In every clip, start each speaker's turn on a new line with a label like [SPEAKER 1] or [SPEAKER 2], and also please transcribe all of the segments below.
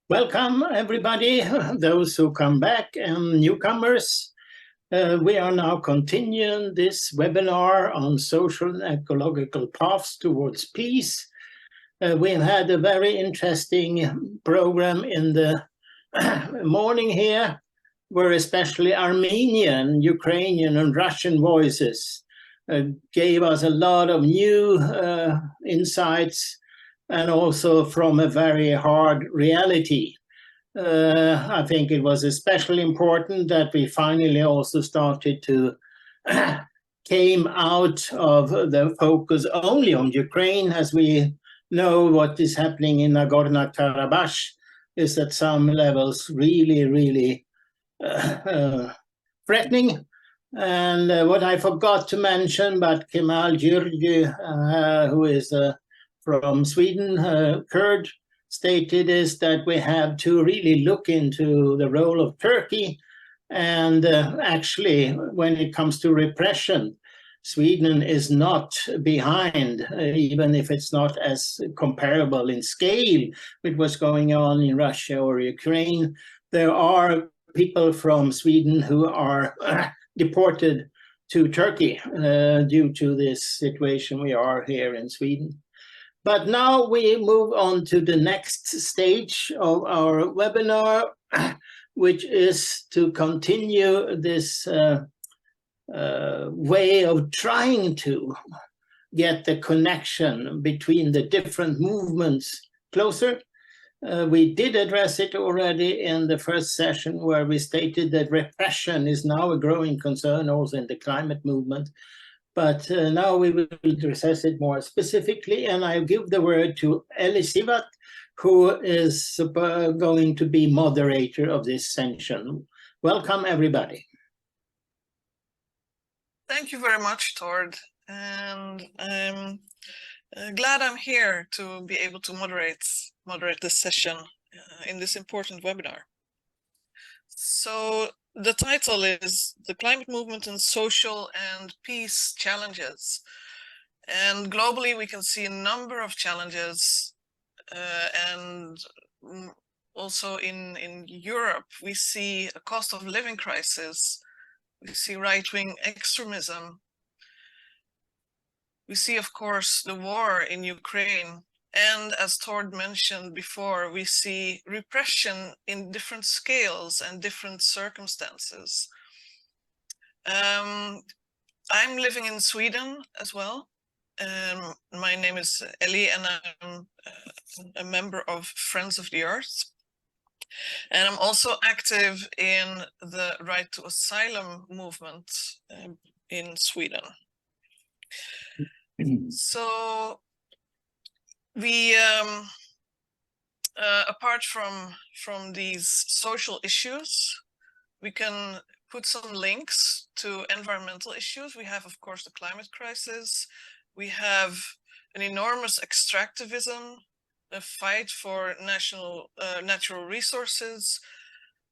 [SPEAKER 1] Welcome, everybody, those who come back and newcomers. We are now continuing this webinar on social and ecological paths towards peace. We've had a very interesting program in the morning here, where especially Armenian, Ukrainian, and Russian voices gave us a lot of new insights, and also from a very hard reality. I think it was especially important that we finally also started to came out of the focus only on Ukraine. As we know, what is happening in Nagorno-Karabakh is at some levels really threatening. And what I forgot to mention, but Kemal Gürgü, who is from Sweden, Kurd, stated, is that we have to really look into the role of Turkey. And actually, when it comes to repression, Sweden is not behind, even if it's not as comparable in scale with what's going on in Russia or Ukraine. There are people from Sweden who are deported to Turkey due to this situation we are here in Sweden. But now we move on to the next stage of our webinar, which is to continue this way of trying to get the connection between the different movements closer. We did address it already in the first session, where we stated that repression is now a growing concern also in the climate movement. But now we will address it more specifically, and I'll give the word to Eli Sivat, who is going to be moderator of this session. Welcome, everybody.
[SPEAKER 2] Thank you very much, Tord, and I'm glad I'm here to be able to moderate this session in this important webinar. So the title is The Climate Movement and Social and Peace Challenges. And globally, we can see a number of challenges. And also in Europe, we see a cost of living crisis. We see right-wing extremism. We see, of course, the war in Ukraine. And as Tord mentioned before, we see repression in different scales and different circumstances. I'm living in Sweden as well. My name is Eli, and I'm a member of Friends of the Earth. And I'm also active in the Right to Asylum movement in Sweden. So we, apart from these social issues, we can put some links to environmental issues. We have, of course, the climate crisis. We have an enormous extractivism, a fight for natural resources,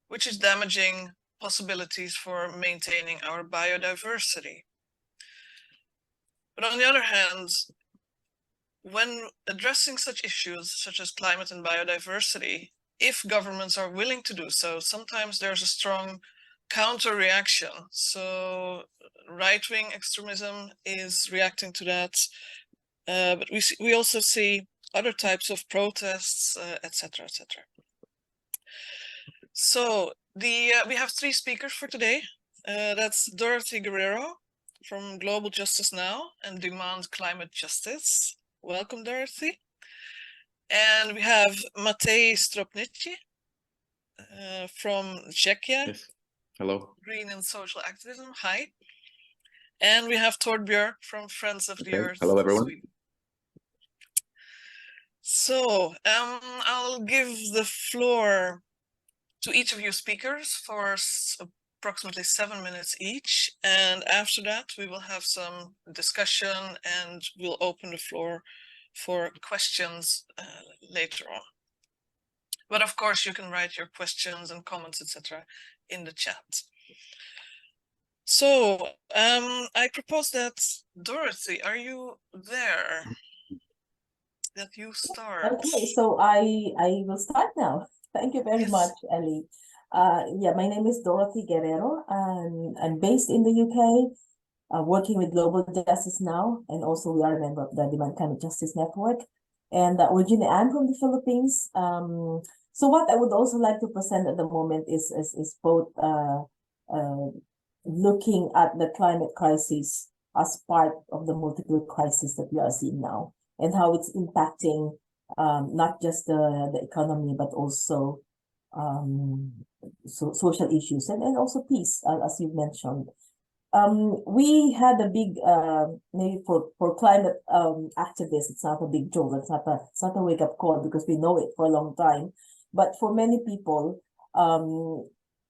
[SPEAKER 2] which is damaging possibilities for maintaining our biodiversity. But on the other hand, when addressing such issues such as climate and biodiversity, if governments are willing to do so, sometimes there's a strong counter-reaction. So right-wing extremism is reacting to that, but we also see other types of protests, etc., etc. So we have three speakers for today. That's Dorothy Guerrero from Global Justice Now and Demand Climate Justice. Welcome, Dorothy. And we have Matej Stropnici from Czechia.
[SPEAKER 3] Yes. Hello.
[SPEAKER 2] Green and Social Activism. Hi. And we have Tord Björk from Friends of the Earth.
[SPEAKER 3] Hello, everyone.
[SPEAKER 2] Sweden. So I'll give the floor to each of you speakers for approximately 7 minutes each. And after that, we will have some discussion and we'll open the floor for questions later on. But of course, you can write your questions and comments, etc. in the chat. So I propose that, Dorothy, are you there? That you start.
[SPEAKER 4] Okay, so I will start now.
[SPEAKER 3] Thank you very much, Ellie. Yeah, my name is Dorothy Guerrero. I'm based in the UK, working with Global Justice Now, and also we are a member of the Demand Climate Justice Network. And originally, I'm from the Philippines. So what I would also like to present at the moment is both looking at the climate crisis as part of the multiple crises that we are seeing now, and how it's impacting not just the economy, but also social issues and also peace, as you mentioned. We had a big maybe for climate activists, it's not a big joke, it's not a wake-up call because we know it for a long time. But for many people,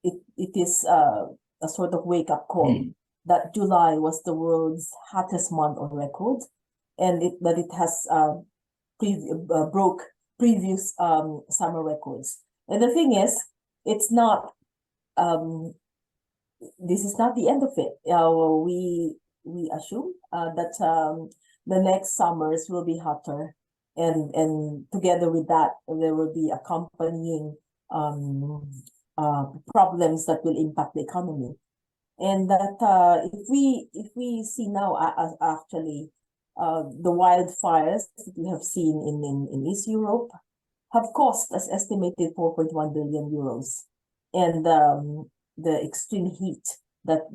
[SPEAKER 3] it is a sort of wake-up call that July was the world's hottest month on record, and that it has broke previous summer records. And the thing is, it's not this is not the end of it. We assume that the next summers will be hotter, and together with that, there will be accompanying problems that will impact the economy. And that if we see now, actually, the wildfires that we have seen in East Europe have cost us estimated 4.1 billion euros, and the extreme heat that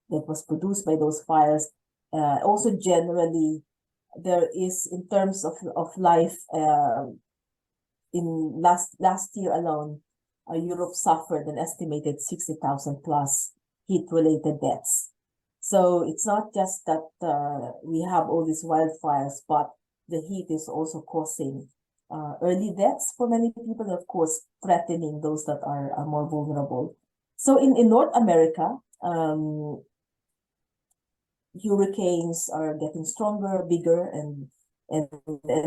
[SPEAKER 3] was produced by those fires, also generally there is, in terms of life, in last year alone, Europe suffered an estimated 60,000 plus heat-related deaths. So it's not just that we have all these wildfires, but the heat is also causing early deaths for many people, and of course, threatening those that are more vulnerable. So in North America, hurricanes are getting stronger, bigger, and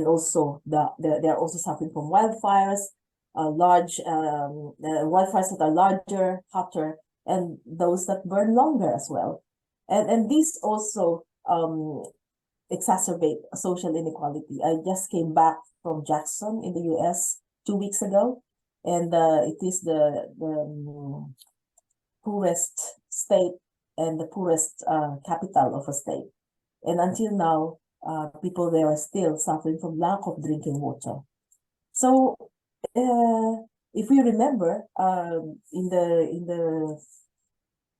[SPEAKER 3] also they're also suffering from wildfires, large wildfires that are larger, hotter, and those that burn longer as well. And these also exacerbate social inequality. I just came back from Jackson in the US 2 weeks ago, and it is the poorest state and the poorest capital of a state. And until now, people there are still suffering from lack of drinking water. So if we remember,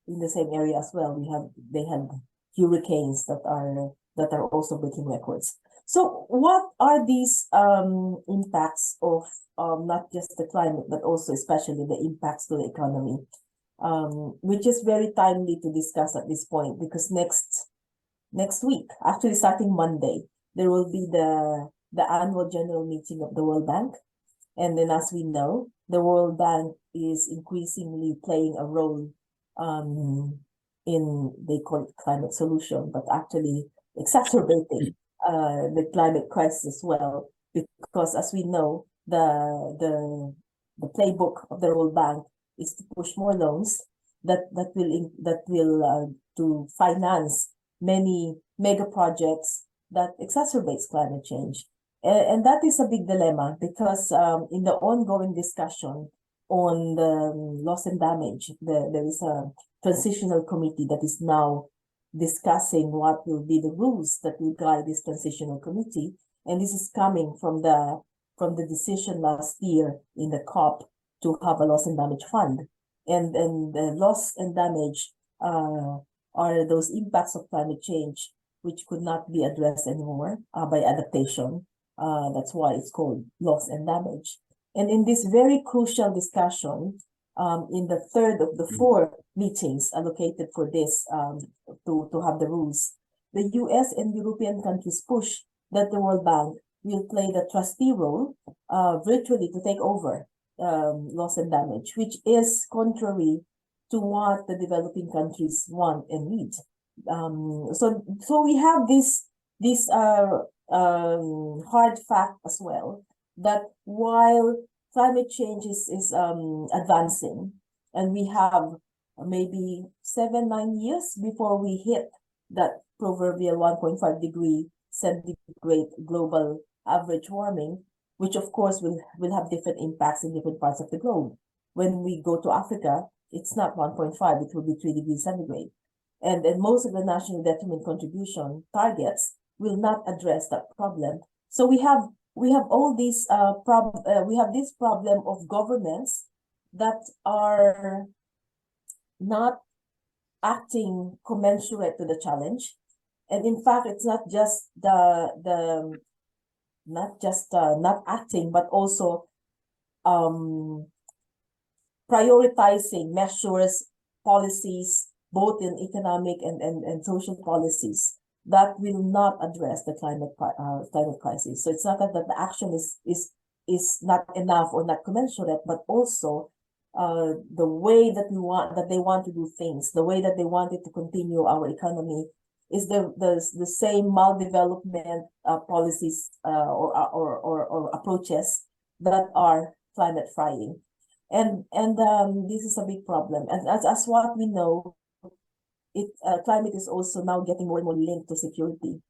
[SPEAKER 3] in the same area as well, they had hurricanes that are also breaking records. So what are these impacts of not just the climate, but also especially the impacts to the economy, which is very timely to discuss at this point, because next week, actually starting Monday, there will be the annual general meeting of the World Bank. And then, as we know, the World Bank is increasingly playing a role in, they call it climate solution, but actually exacerbating the climate crisis as well, because as we know, the playbook of the World Bank is to push more loans that will to finance many mega projects that exacerbates climate change. And that is a big dilemma, because in the ongoing discussion on the loss and damage, there is a transitional committee that is now discussing what will be the rules that will guide this transitional committee. And this is coming from the decision last year in the COP to have a loss and damage fund. And the loss and damage are those impacts of climate change which could not be addressed anymore by adaptation. That's why it's called loss and damage. And in this very crucial discussion, in the third of the 4 meetings allocated for this, to have the rules, the US and European countries push that the World Bank will play the trustee role virtually to take over loss and damage, which is contrary to what the developing countries want and need. So we have this hard fact as well, that while climate change is advancing, and we have maybe 7-9 years before we hit that proverbial 1.5 degree centigrade global average warming, which of course will have different impacts in different parts of the globe. When we go to Africa, it's not 1.5, it will be 3 degrees centigrade. And most of the national determined contribution targets will not address that problem. So we have all these we have this problem of governments that are not acting commensurate to the challenge. And in fact, it's not just not acting, but also prioritizing measures, policies, both in economic and social policies that will not address the climate crisis. So it's not that the action is not enough or not commensurate, but also the way that they want to do things, the way that they want it to continue our economy is the same maldevelopment policies or approaches that are climate frying. And this is a big problem. And as what we know, climate is also now getting more and more linked to security.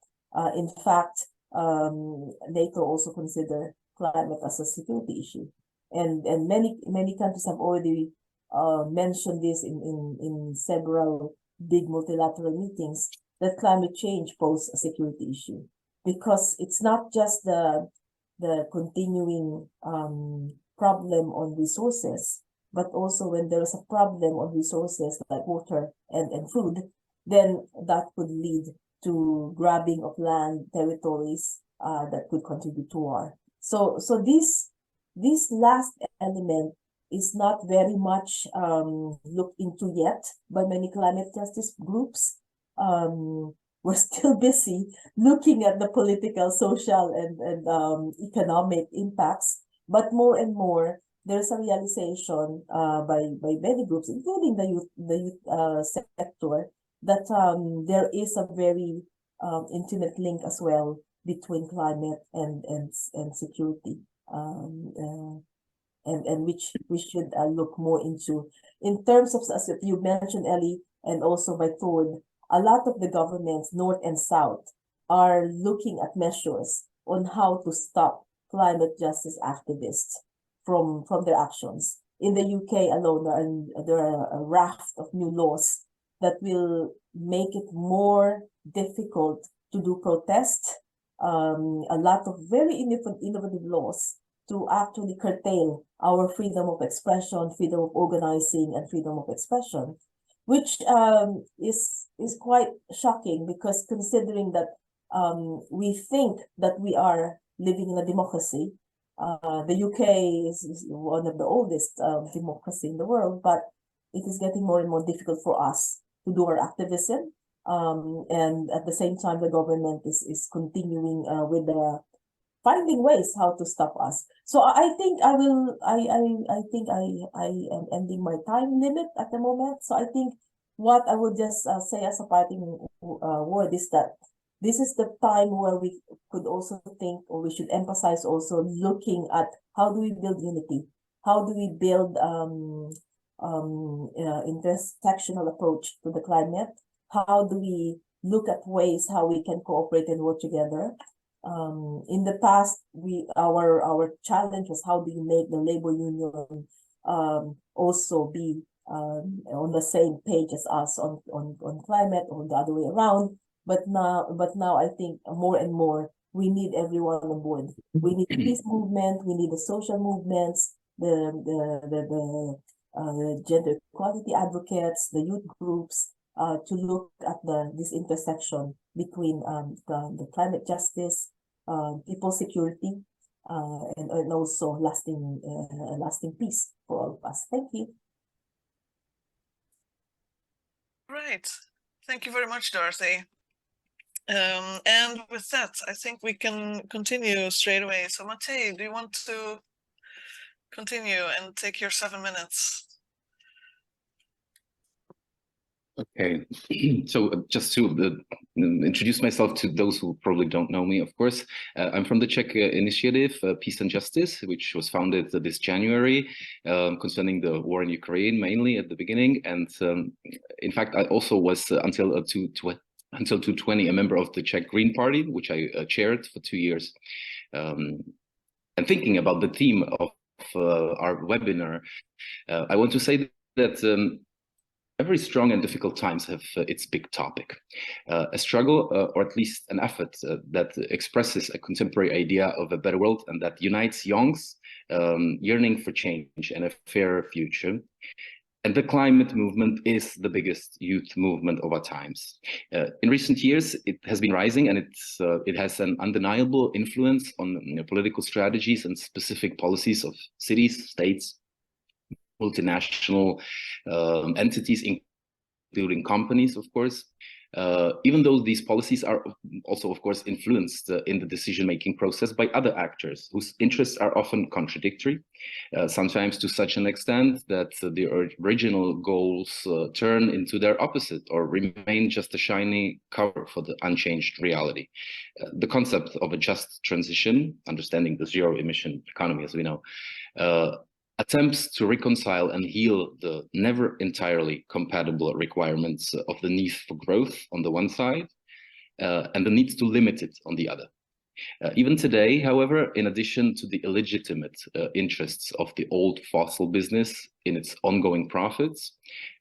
[SPEAKER 3] In fact, NATO also consider climate as a security issue, and many countries have already mentioned this in several big multilateral meetings, that climate change poses a security issue, because it's not just the continuing problem on resources, but also when there is a problem on resources like water and food, then that could lead to grabbing of land territories that could contribute to war. So this last element is not very much looked into yet by many climate justice groups. We're still busy looking at the political, social, and economic impacts, but more and more there's a realization by many groups, including the youth sector, that there is a very intimate link as well between climate and security, and which we should look more into. In terms of, as you mentioned, Ellie, and also by Thord, a lot of the governments, North and South, are looking at measures on how to stop climate justice activists from their actions. In the UK alone, there are a raft of new laws that will make it more difficult to do protest. A lot of very innovative laws to actually curtail our freedom of expression, freedom of organizing, and freedom of expression, which is quite shocking, because considering that we think that we are living in a democracy. The UK is one of the oldest democracy in the world, but it is getting more and more difficult for us to do our activism. And at the same time, the government is continuing with finding ways how to stop us. So I think I am ending my time limit at the moment. So I think what I would just say as a parting word is that this is the time where we could also think, or we should emphasize also looking at how do we build unity? How do we build intersectional approach to the climate? How do we look at ways how we can cooperate and work together? In the past, our challenge was how do you make the labor union also be on the same page as us on climate, or the other way around. But now I think more and more we need everyone on board. We need the peace movement, we need the social movements, the gender equality advocates, the youth groups, to look at this intersection between the climate justice, people's security, and also lasting peace for all of us. Thank you.
[SPEAKER 2] Right. Thank you very much, Dorothy. And with that, I think we can continue straight away. So Matej, do you want to continue and take your 7 minutes?
[SPEAKER 4] Okay, so just to introduce myself to those who probably don't know me, of course, I'm from the Czech initiative, Peace and Justice, which was founded this January, concerning the war in Ukraine, mainly at the beginning. And in fact, I also was until 2020 a member of the Czech Green Party, which I chaired for 2 years. And thinking about the theme of our webinar, I want to say that every strong and difficult times have its big topic, a struggle or at least an effort that expresses a contemporary idea of a better world and that unites youngs yearning for change and a fairer future. And the climate movement is the biggest youth movement of our times. In recent years, it has been rising, and it has an undeniable influence on political strategies and specific policies of cities, states, multinational entities, including companies, of course. Even though these policies are also, of course, influenced in the decision-making process by other actors whose interests are often contradictory, sometimes to such an extent that the original goals turn into their opposite or remain just a shiny cover for the unchanged reality. The concept of a just transition, understanding the zero-emission economy, as we know, attempts to reconcile and heal the never entirely compatible requirements of the need for growth on the one side and the need to limit it on the other. Even today, however, in addition to the illegitimate interests of the old fossil business in its ongoing profits,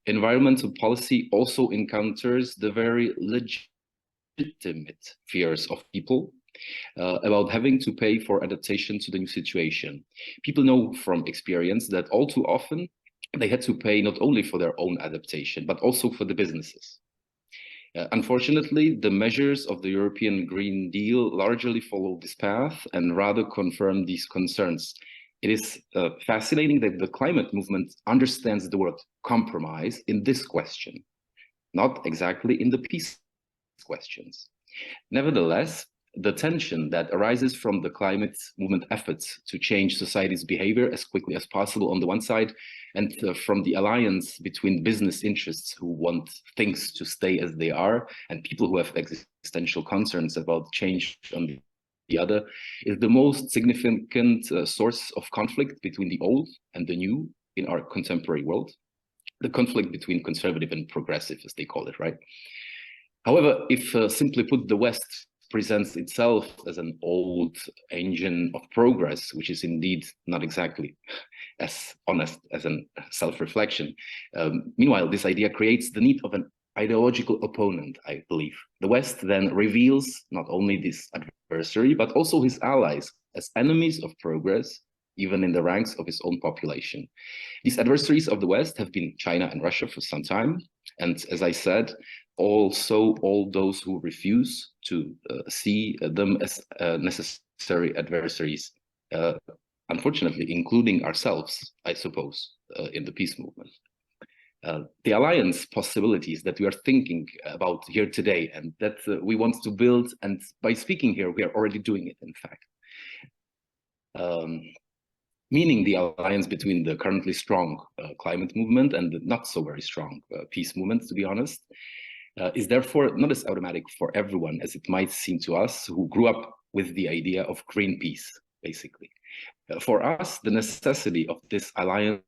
[SPEAKER 4] environmental policy also encounters the very legitimate fears of people about having to pay for adaptation to the new situation. People know from experience that all too often they had to pay not only for their own adaptation, but also for the businesses. Unfortunately, the measures of the European Green Deal largely follow this path and rather confirm these concerns. It is fascinating that the climate movement understands the word compromise in this question, not exactly in the peace questions. Nevertheless, the tension that arises from the climate movement efforts to change society's behavior as quickly as possible on the one side, and from the alliance between business interests who want things to stay as they are and people who have existential concerns about change on the other, is the most significant source of conflict between the old and the new in our contemporary world. The conflict between conservative and progressive, as they call it, right? However, if simply put, the West presents itself as an old engine of progress, which is indeed not exactly as honest as a self-reflection. Meanwhile, this idea creates the need of an ideological opponent, I believe. The West then reveals not only this adversary, but also his allies as enemies of progress, even in the ranks of his own population. These adversaries of the West have been China and Russia for some time. And as I said, also all those who refuse to see them as necessary adversaries, unfortunately, including ourselves, I suppose, in the peace movement. The alliance possibilities that we are thinking about here today and that we want to build, and by speaking here, we are already doing it, in fact. Meaning the alliance between the currently strong climate movement and the not so very strong peace movement, to be honest, is therefore not as automatic for everyone as it might seem to us who grew up with the idea of green peace, basically. For us, the necessity of this alliance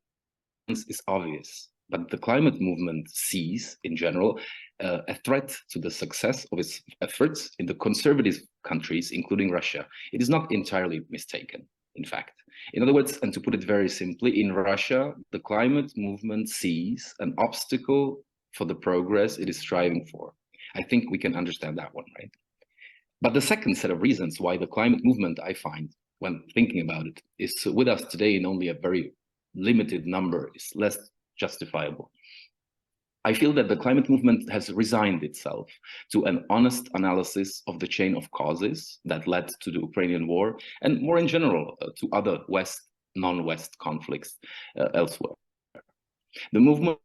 [SPEAKER 4] is obvious, but the climate movement sees, in general, a threat to the success of its efforts in the conservative countries, including Russia. It is not entirely mistaken, in fact. In other words, and to put it very simply, in Russia, the climate movement sees an obstacle for the progress it is striving for. I think we can understand that one, right? But the second set of reasons why the climate movement, I find, when thinking about it, is with us today in only a very limited number, is less justifiable. I feel that the climate movement has resigned itself to an honest analysis of the chain of causes that led to the Ukrainian war, and more in general, to other West, non-West conflicts elsewhere. The movement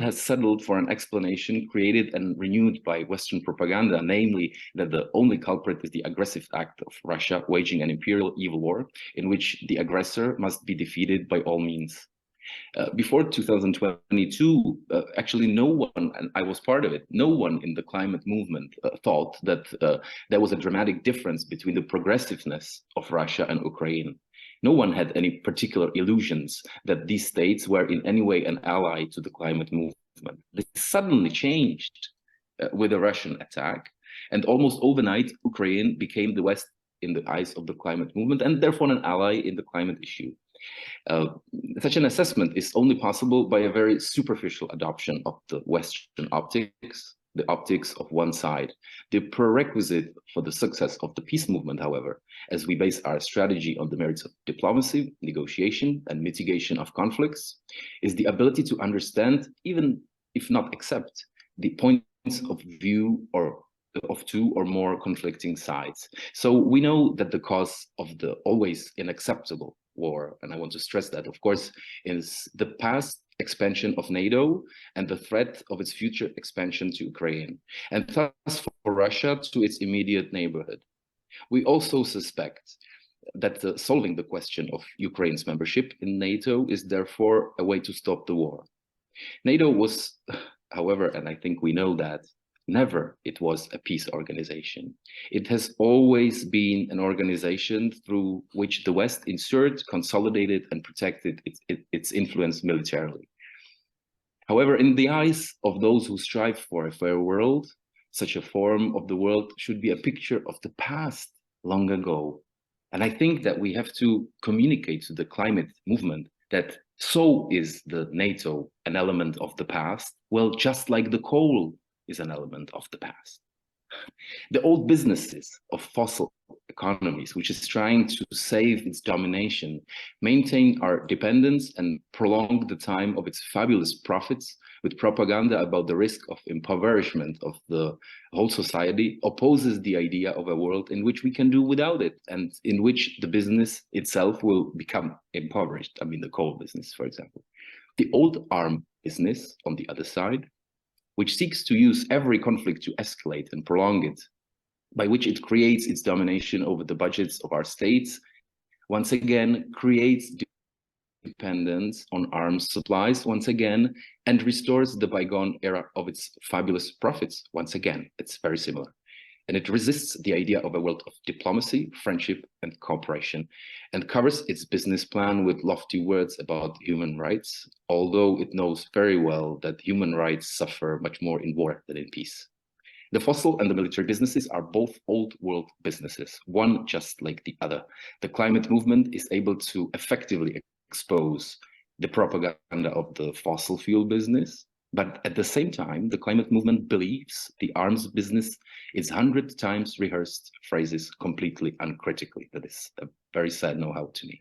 [SPEAKER 4] has settled for an explanation created and renewed by Western propaganda, namely that the only culprit is the aggressive act of Russia waging an imperial evil war in which the aggressor must be defeated by all means. Before 2022, actually no one, and I was part of it, no one in the climate movement thought that there was a dramatic difference between the progressiveness of Russia and Ukraine. No one had any particular illusions that these states were in any way an ally to the climate movement. This suddenly changed with the Russian attack, and almost overnight, Ukraine became the West's in the eyes of the climate movement, and therefore an ally in the climate issue. Such an assessment is only possible by a very superficial adoption of the Western optics, the optics of one side. The prerequisite for the success of the peace movement, however, as we base our strategy on the merits of diplomacy, negotiation, and mitigation of conflicts, is the ability to understand, even if not accept, the points of view or of two or more conflicting sides. So we know that the cause of the always unacceptable war, and I want to stress that, of course, is the past expansion of NATO and the threat of its future expansion to Ukraine, and thus for Russia to its immediate neighborhood. We also suspect that solving the question of Ukraine's membership in NATO is therefore a way to stop the war. NATO was, however, and I think we know that, never it was a peace organization. It has always been an organization through which the West inserted, consolidated, and protected its influence militarily. However, in the eyes of those who strive for a fair world, such a form of the world should be a picture of the past long ago. And I think that we have to communicate to the climate movement that so is the NATO an element of the past, well, just like the coal is an element of the past. The old businesses of fossil economies, which is trying to save its domination, maintain our dependence and prolong the time of its fabulous profits with propaganda about the risk of impoverishment of the whole society, opposes the idea of a world in which we can do without it and in which the business itself will become impoverished. I mean, the coal business, for example. The old arms business, on the other side, which seeks to use every conflict to escalate and prolong it, by which it creates its domination over the budgets of our states, once again creates dependence on arms supplies once again, and restores the bygone era of its fabulous profits once again. It's very similar. And it resists the idea of a world of diplomacy, friendship, and cooperation, and covers its business plan with lofty words about human rights, although it knows very well that human rights suffer much more in war than in peace. The fossil and the military businesses are both old world businesses, one just like the other. The climate movement is able to effectively expose the propaganda of the fossil fuel business, but at the same time, the climate movement believes the arms business is 100 times rehearsed phrases completely uncritically. That is a very sad know-how to me.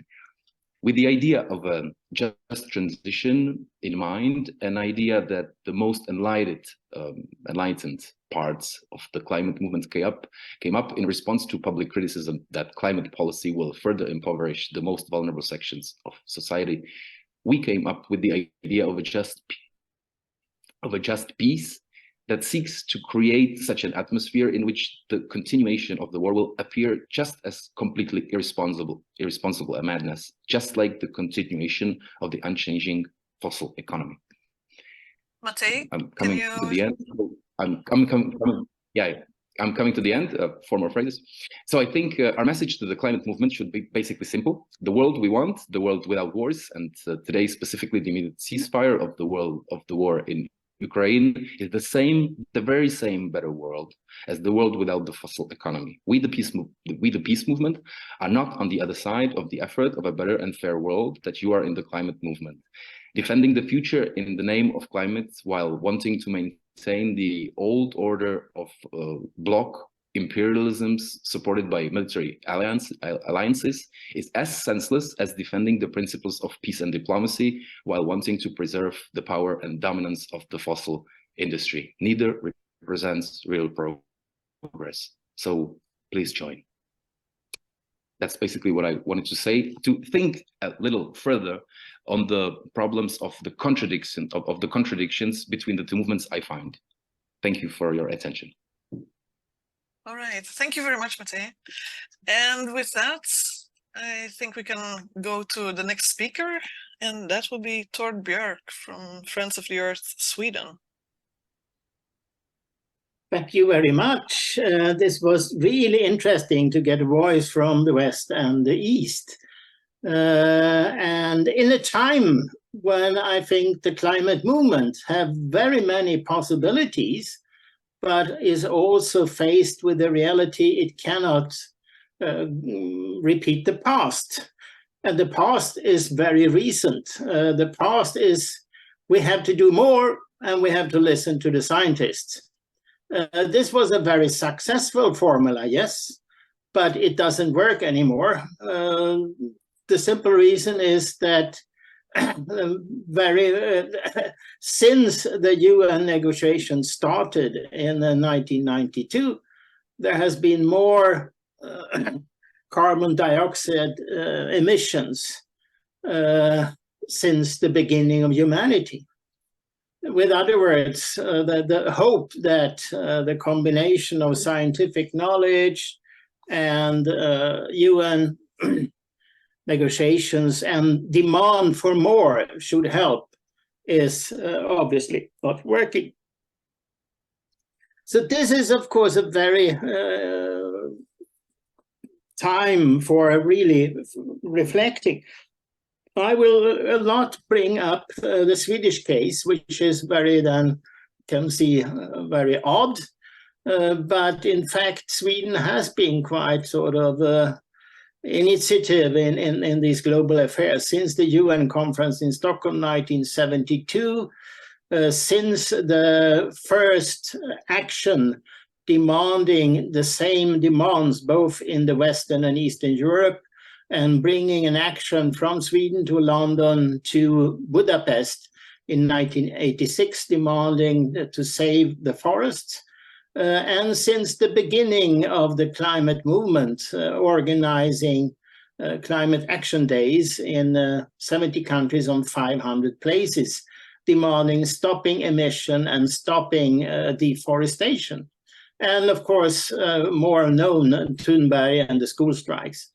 [SPEAKER 4] With the idea of a just transition in mind, an idea that the most enlightened parts of the climate movement came up in response to public criticism that climate policy will further impoverish the most vulnerable sections of society, we came up with the idea of a just peace that seeks to create such an atmosphere in which the continuation of the war will appear just as completely irresponsible a madness, just like the continuation of the unchanging fossil economy.
[SPEAKER 2] Matej,
[SPEAKER 4] I'm coming to the end. I'm coming to the end, 4 more phrases. So I think our message to the climate movement should be basically simple. The world we want, the world without wars, and today specifically the immediate ceasefire of the war in Ukraine is the very same better world as the world without the fossil economy. We the peace movement are not on the other side of the effort of a better and fair world that you are in the climate movement. Defending the future in the name of climate while wanting to maintain the old order of bloc imperialisms supported by military alliances is as senseless as defending the principles of peace and diplomacy while wanting to preserve the power and dominance of the fossil industry. Neither represents real progress. So please join. That's basically what I wanted to say, to think a little further on the problems of the contradictions between the two movements I find. Thank you for your attention.
[SPEAKER 2] All right, thank you very much, Matej. And with that, I think we can go to the next speaker, and that will be Tord Björk from Friends of the Earth, Sweden.
[SPEAKER 1] Thank you very much. This was really interesting to get a voice from the West and the East. And in a time when I think the climate movement have very many possibilities, but is also faced with the reality it cannot repeat the past. And the past is very recent. The past is we have to do more and we have to listen to the scientists. This was a very successful formula, yes, but it doesn't work anymore. The simple reason is that since the UN negotiations started in 1992, there has been more carbon dioxide emissions since the beginning of humanity. With other words, the hope that the combination of scientific knowledge and UN negotiations and demand for more should help is obviously not working. So this is, of course, a very time for really reflecting. I will not bring up the Swedish case, which is very, very odd. But in fact, Sweden has been quite sort of initiative in these global affairs since the UN conference in Stockholm 1972, since the first action demanding the same demands both in the Western and Eastern Europe, and bringing an action from Sweden to London to Budapest in 1986, demanding to save the forests. And since the beginning of the climate movement, organizing climate action days in 70 countries on 500 places, demanding stopping emission and stopping deforestation. And of course, more known, Thunberg and the school strikes.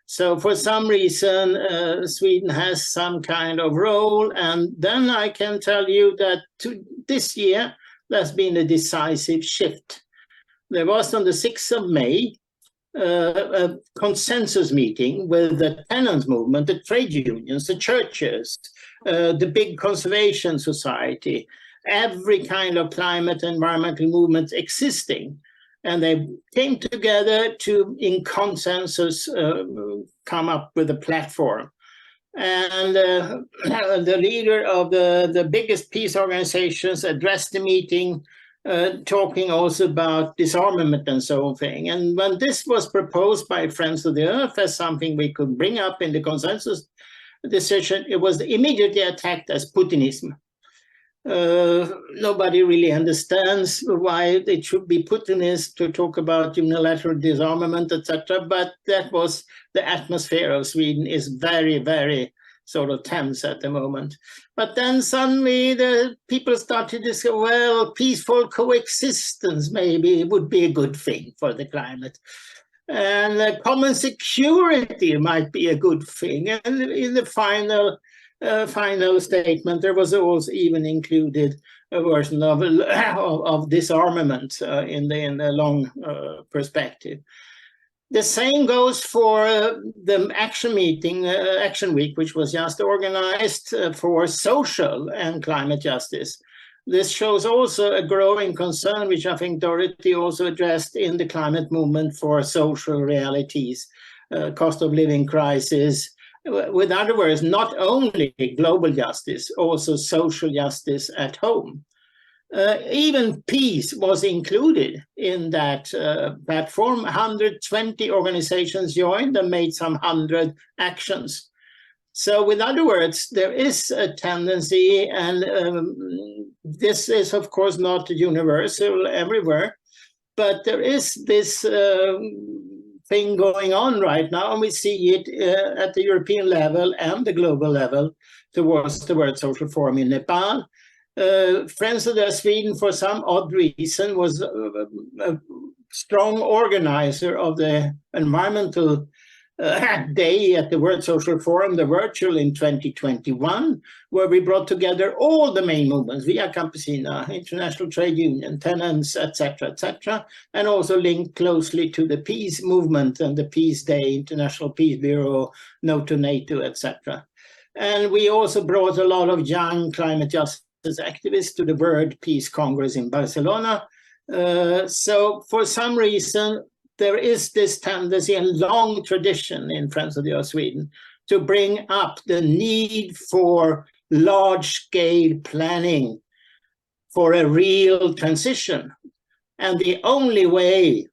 [SPEAKER 1] So for some reason, Sweden has some kind of role. And then I can tell you that this year, there's been a decisive shift. There was on the 6th of May, a consensus meeting with the tenants movement, the trade unions, the churches, the big conservation society, every kind of climate environmental movement existing. And they came together to, in consensus, come up with a platform. And the leader of the biggest peace organizations addressed the meeting, talking also about disarmament and so on. And when this was proposed by Friends of the Earth as something we could bring up in the consensus decision, it was immediately attacked as Putinism. Nobody really understands why it should be Putinist to talk about unilateral disarmament, etc. But that was the atmosphere of Sweden is very, very sort of tense at the moment. But then suddenly the people started to say, well, peaceful coexistence maybe would be a good thing for the climate. And common security might be a good thing. And in the final statement, there was also even included a version of disarmament in the long perspective. The same goes for the action meeting, Action Week, which was just organized for social and climate justice. This shows also a growing concern, which I think Dorothy also addressed in the climate movement for social realities, cost of living crisis. With other words, not only global justice, also social justice at home. Even peace was included in that platform. 120 organizations joined and made some 100 actions. So with other words, there is a tendency, and this is of course not universal everywhere, but there is this thing going on right now, and we see it at the European level and the global level towards the World Social Forum in Nepal. Friends of the Sweden, for some odd reason, was a strong organizer of the environmental day at the World Social Forum, the virtual in 2021, where we brought together all the main movements, Via Campesina, International Trade Union, tenants, etc., and also linked closely to the peace movement and the Peace Day, International Peace Bureau, No to NATO, etc. And we also brought a lot of young climate justice activists to the World Peace Congress in Barcelona. So for some reason, there is this tendency and long tradition in Friends of the Earth Sweden to bring up the need for large-scale planning for a real transition. And the only way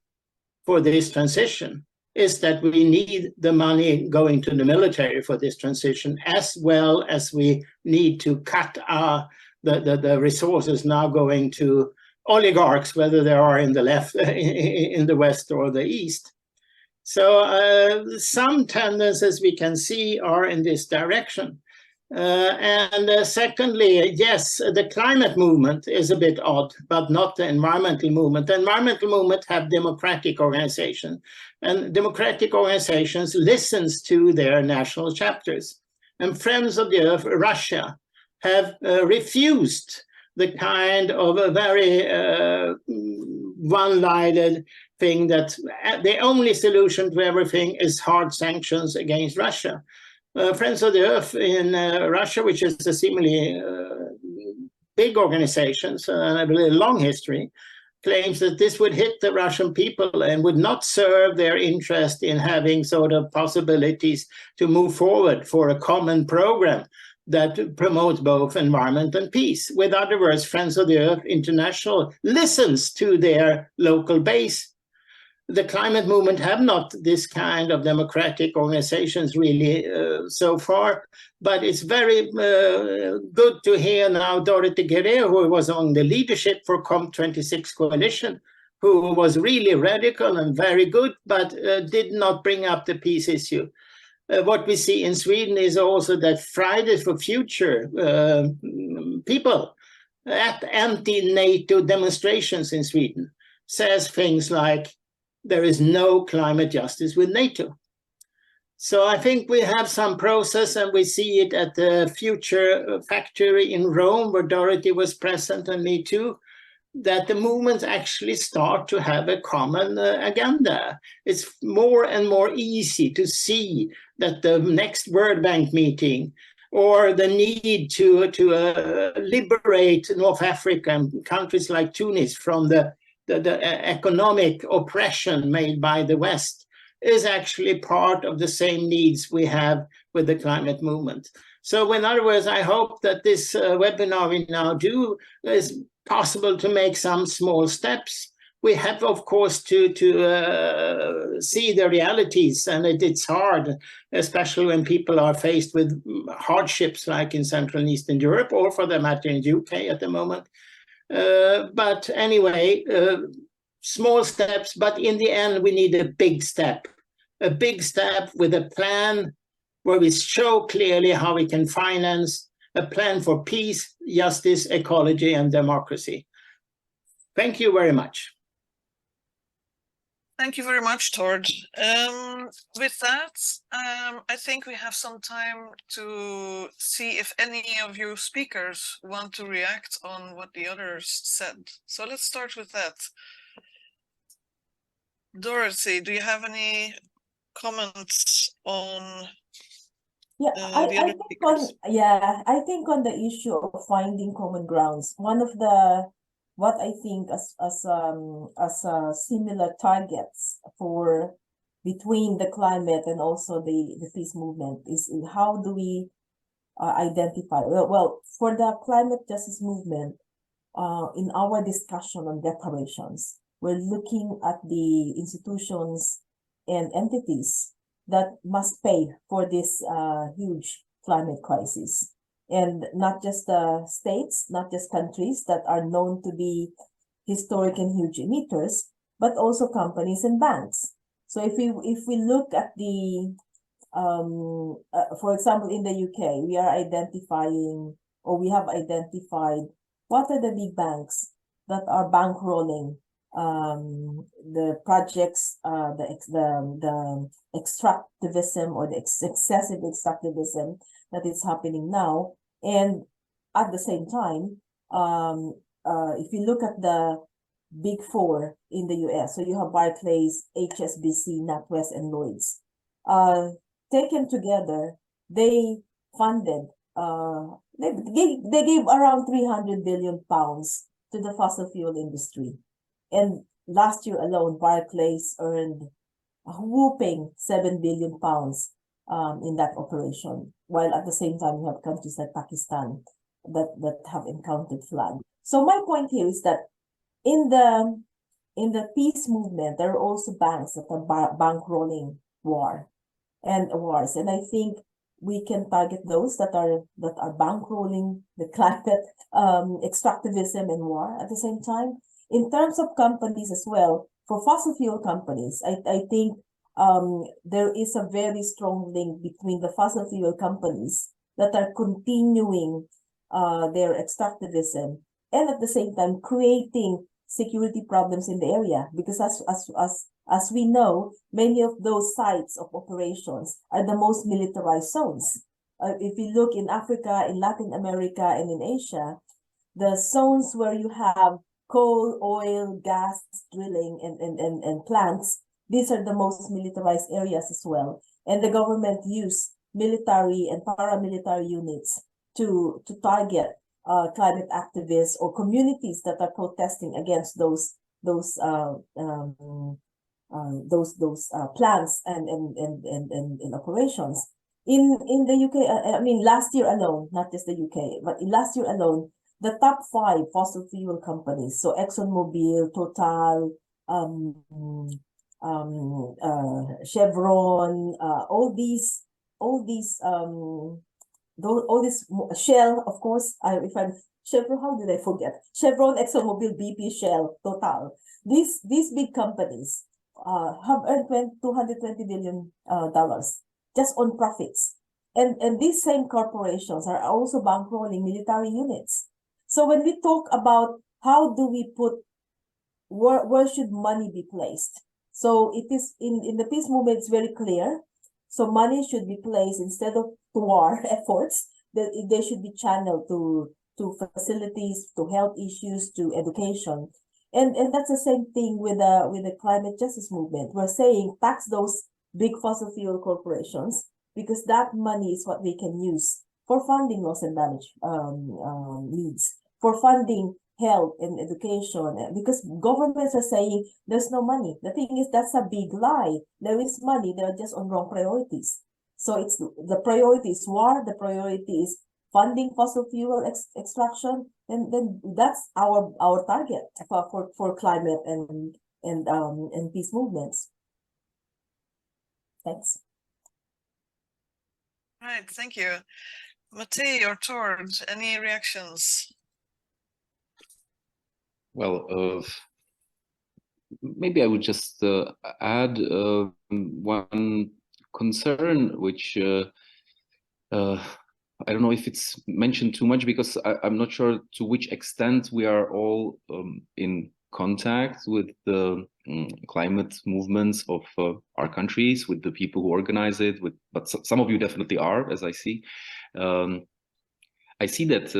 [SPEAKER 1] for this transition is that we need the money going to the military for this transition, as well as we need to cut the resources now going to oligarchs, whether they are in the left, in the West or the East. So some tendencies we can see are in this direction. Secondly, yes, the climate movement is a bit odd, but not the environmental movement. The environmental movement have democratic organizations, and democratic organizations listens to their national chapters. And Friends of the Earth, Russia, have refused the kind of a very one-sided thing that the only solution to everything is hard sanctions against Russia. Friends of the Earth in Russia, which is a seemingly big organization and a really long history, claims that this would hit the Russian people and would not serve their interest in having sort of possibilities to move forward for a common program that promotes both environment and peace. With other words, Friends of the Earth International listens to their local base. The climate movement have not this kind of democratic organizations really so far, but it's very good to hear now Dorothy Guerrero, who was on the leadership for COP26 coalition, who was really radical and very good, but did not bring up the peace issue. What we see in Sweden is also that Fridays for Future people at anti-NATO demonstrations in Sweden says things like, there is no climate justice with NATO. So I think we have some process, and we see it at the Future Factory in Rome, where Dorothy was present and me too, that the movements actually start to have a common agenda. It's more and more easy to see that the next World Bank meeting or the need to liberate North Africa and countries like Tunis from the economic oppression made by the West is actually part of the same needs we have with the climate movement. So in other words, I hope that this webinar we now do is possible to make some small steps. We have, of course, to see the realities, and it's hard, especially when people are faced with hardships like in Central and Eastern Europe, or for the matter in the UK at the moment. But anyway, small steps, but in the end, we need a big step with a plan where we show clearly how we can finance a plan for peace, justice, ecology, and democracy. Thank you very much.
[SPEAKER 2] Thank you very much, Tord. With that, I think we have some time to see if any of you speakers want to react on what the others said. So let's start with that. Dorothy, do you have any comments on the other speakers?
[SPEAKER 3] I think on the issue of finding common grounds, one of the what I think as similar targets for between the climate and also the peace movement is how do we identify, well, for the climate justice movement, in our discussion on declarations, we're looking at the institutions and entities that must pay for this huge climate crisis. And not just the states, not just countries that are known to be historic and huge emitters, but also companies and banks. So if we look at the, for example, in the UK, we are identifying, or we have identified, what are the big banks that are bankrolling the projects, the extractivism or the excessive extractivism that is happening now. And at the same time, if you look at the big four in the US, so you have Barclays, HSBC, NatWest, and Lloyds. Taken together, they funded, they gave around 300 billion pounds to the fossil fuel industry. And last year alone, Barclays earned a whooping £7 billion in that operation, while at the same time you have countries like Pakistan that have encountered flood. So my point here is that in the peace movement, there are also banks that are bankrolling wars, and I think we can target those that are bankrolling the climate, extractivism and war at the same time. In terms of companies as well, for fossil fuel companies, I think there is a very strong link between the fossil fuel companies that are continuing their extractivism and at the same time creating security problems in the area, because as we know, many of those sites of operations are the most militarized zones. If you look in Africa, in Latin America, and in Asia, the zones where you have coal, oil, gas drilling and plants, these are the most militarized areas as well. And the government use military and paramilitary units to target climate activists or communities that are protesting against those plans and operations. In the UK, I mean, last year alone, not just the UK, but in last year alone, the top 5 fossil fuel companies, so ExxonMobil, Total, Chevron, all these Shell, of course. Chevron, how did I forget? Chevron, ExxonMobil, BP, Shell, Total. These big companies have earned $220 billion just on profits, and these same corporations are also bankrolling military units. So when we talk about how do we put where should money be placed, so it is in the peace movement, it's very clear. So money should be placed instead of war efforts, that they should be channeled to facilities, to health issues, to education. And that's the same thing with the climate justice movement. We're saying tax those big fossil fuel corporations, because that money is what we can use for funding loss and damage needs, for funding health and education, because governments are saying there's no money. The thing is, that's a big lie. There is money, they're just on wrong priorities. So it's the priority is war, the priority is funding fossil fuel extraction, and then that's our target for climate and peace movements. Thanks.
[SPEAKER 2] Right, thank you. Matej or Tord, any reactions?
[SPEAKER 4] Well, maybe I would just add one concern, which I don't know if it's mentioned too much, because I'm not sure to which extent we are all in contact with the climate movements of our countries, with the people who organize it, but some of you definitely are, as I see. I see that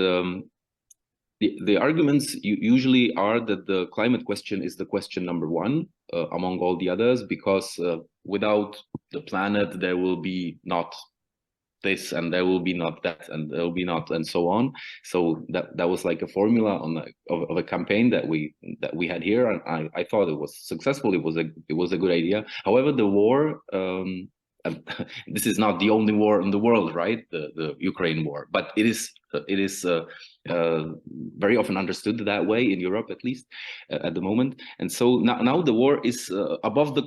[SPEAKER 4] the arguments usually are that the climate question is the question number 1 among all the others, because without the planet there will be not this, and there will be not that, and there will be not, and so on. So that was like a formula of a campaign that we had here, and I thought it was successful. It was a good idea. However, the war, this is not the only war in the world, right? The Ukraine war, but it is very often understood that way in Europe, at least at the moment. And so now the war is above the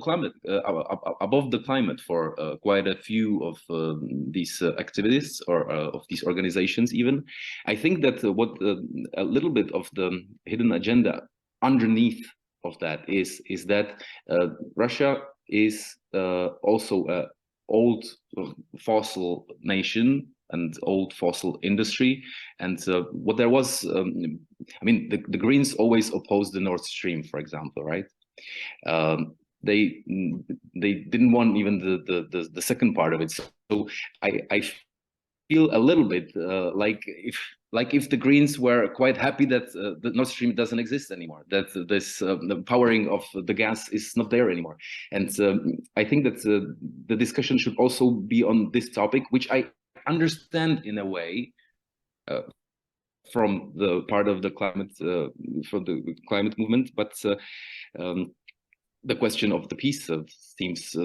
[SPEAKER 4] climate for quite a few of these activities, or of these organizations. Even I think that what a little bit of the hidden agenda underneath of that is that Russia is also a old fossil nation and old fossil industry, and what there was, I mean, the Greens always opposed the Nord Stream, for example, right? They didn't want even the second part of it. So I feel a little bit like if the Greens were quite happy that the Nord Stream doesn't exist anymore, that this the powering of the gas is not there anymore. And I think that the discussion should also be on this topic, which I understand in a way from the part of the climate for the climate movement, but the question of the peace seems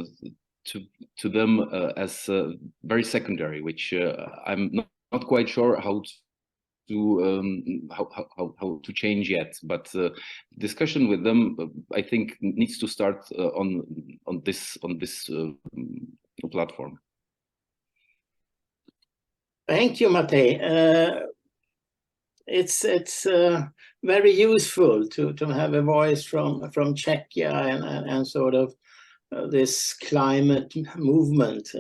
[SPEAKER 4] to them as very secondary, which I'm not quite sure how to change yet. But discussion with them, I think, needs to start on this platform.
[SPEAKER 1] Thank you, Matej. It's very useful to have a voice from Czechia and sort of this climate movement.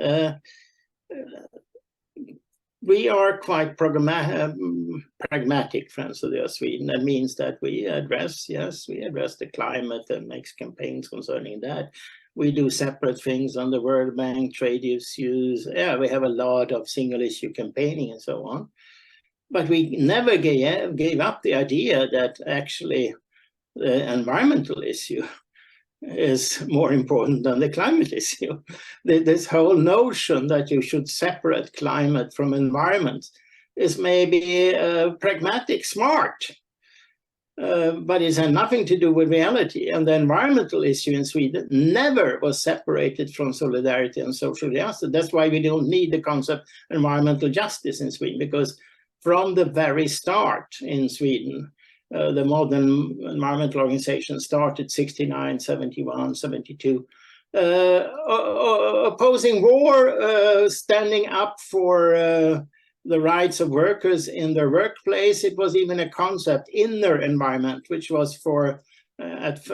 [SPEAKER 1] We are quite pragmatic friends of Sweden. That means that we address the climate and makes campaigns concerning that. We do separate things on the World Bank, trade issues. Yeah, we have a lot of single issue campaigning and so on. But we never gave up the idea that actually the environmental issue is more important than the climate issue. This whole notion that you should separate climate from environment is maybe pragmatic smart, but it has nothing to do with reality. And the environmental issue in Sweden never was separated from solidarity and social justice. That's why we don't need the concept environmental justice in Sweden, because from the very start in Sweden, the modern environmental organization started 69, 71, 72, opposing war, standing up for the rights of workers in their workplace. It was even a concept, inner environment, which was for at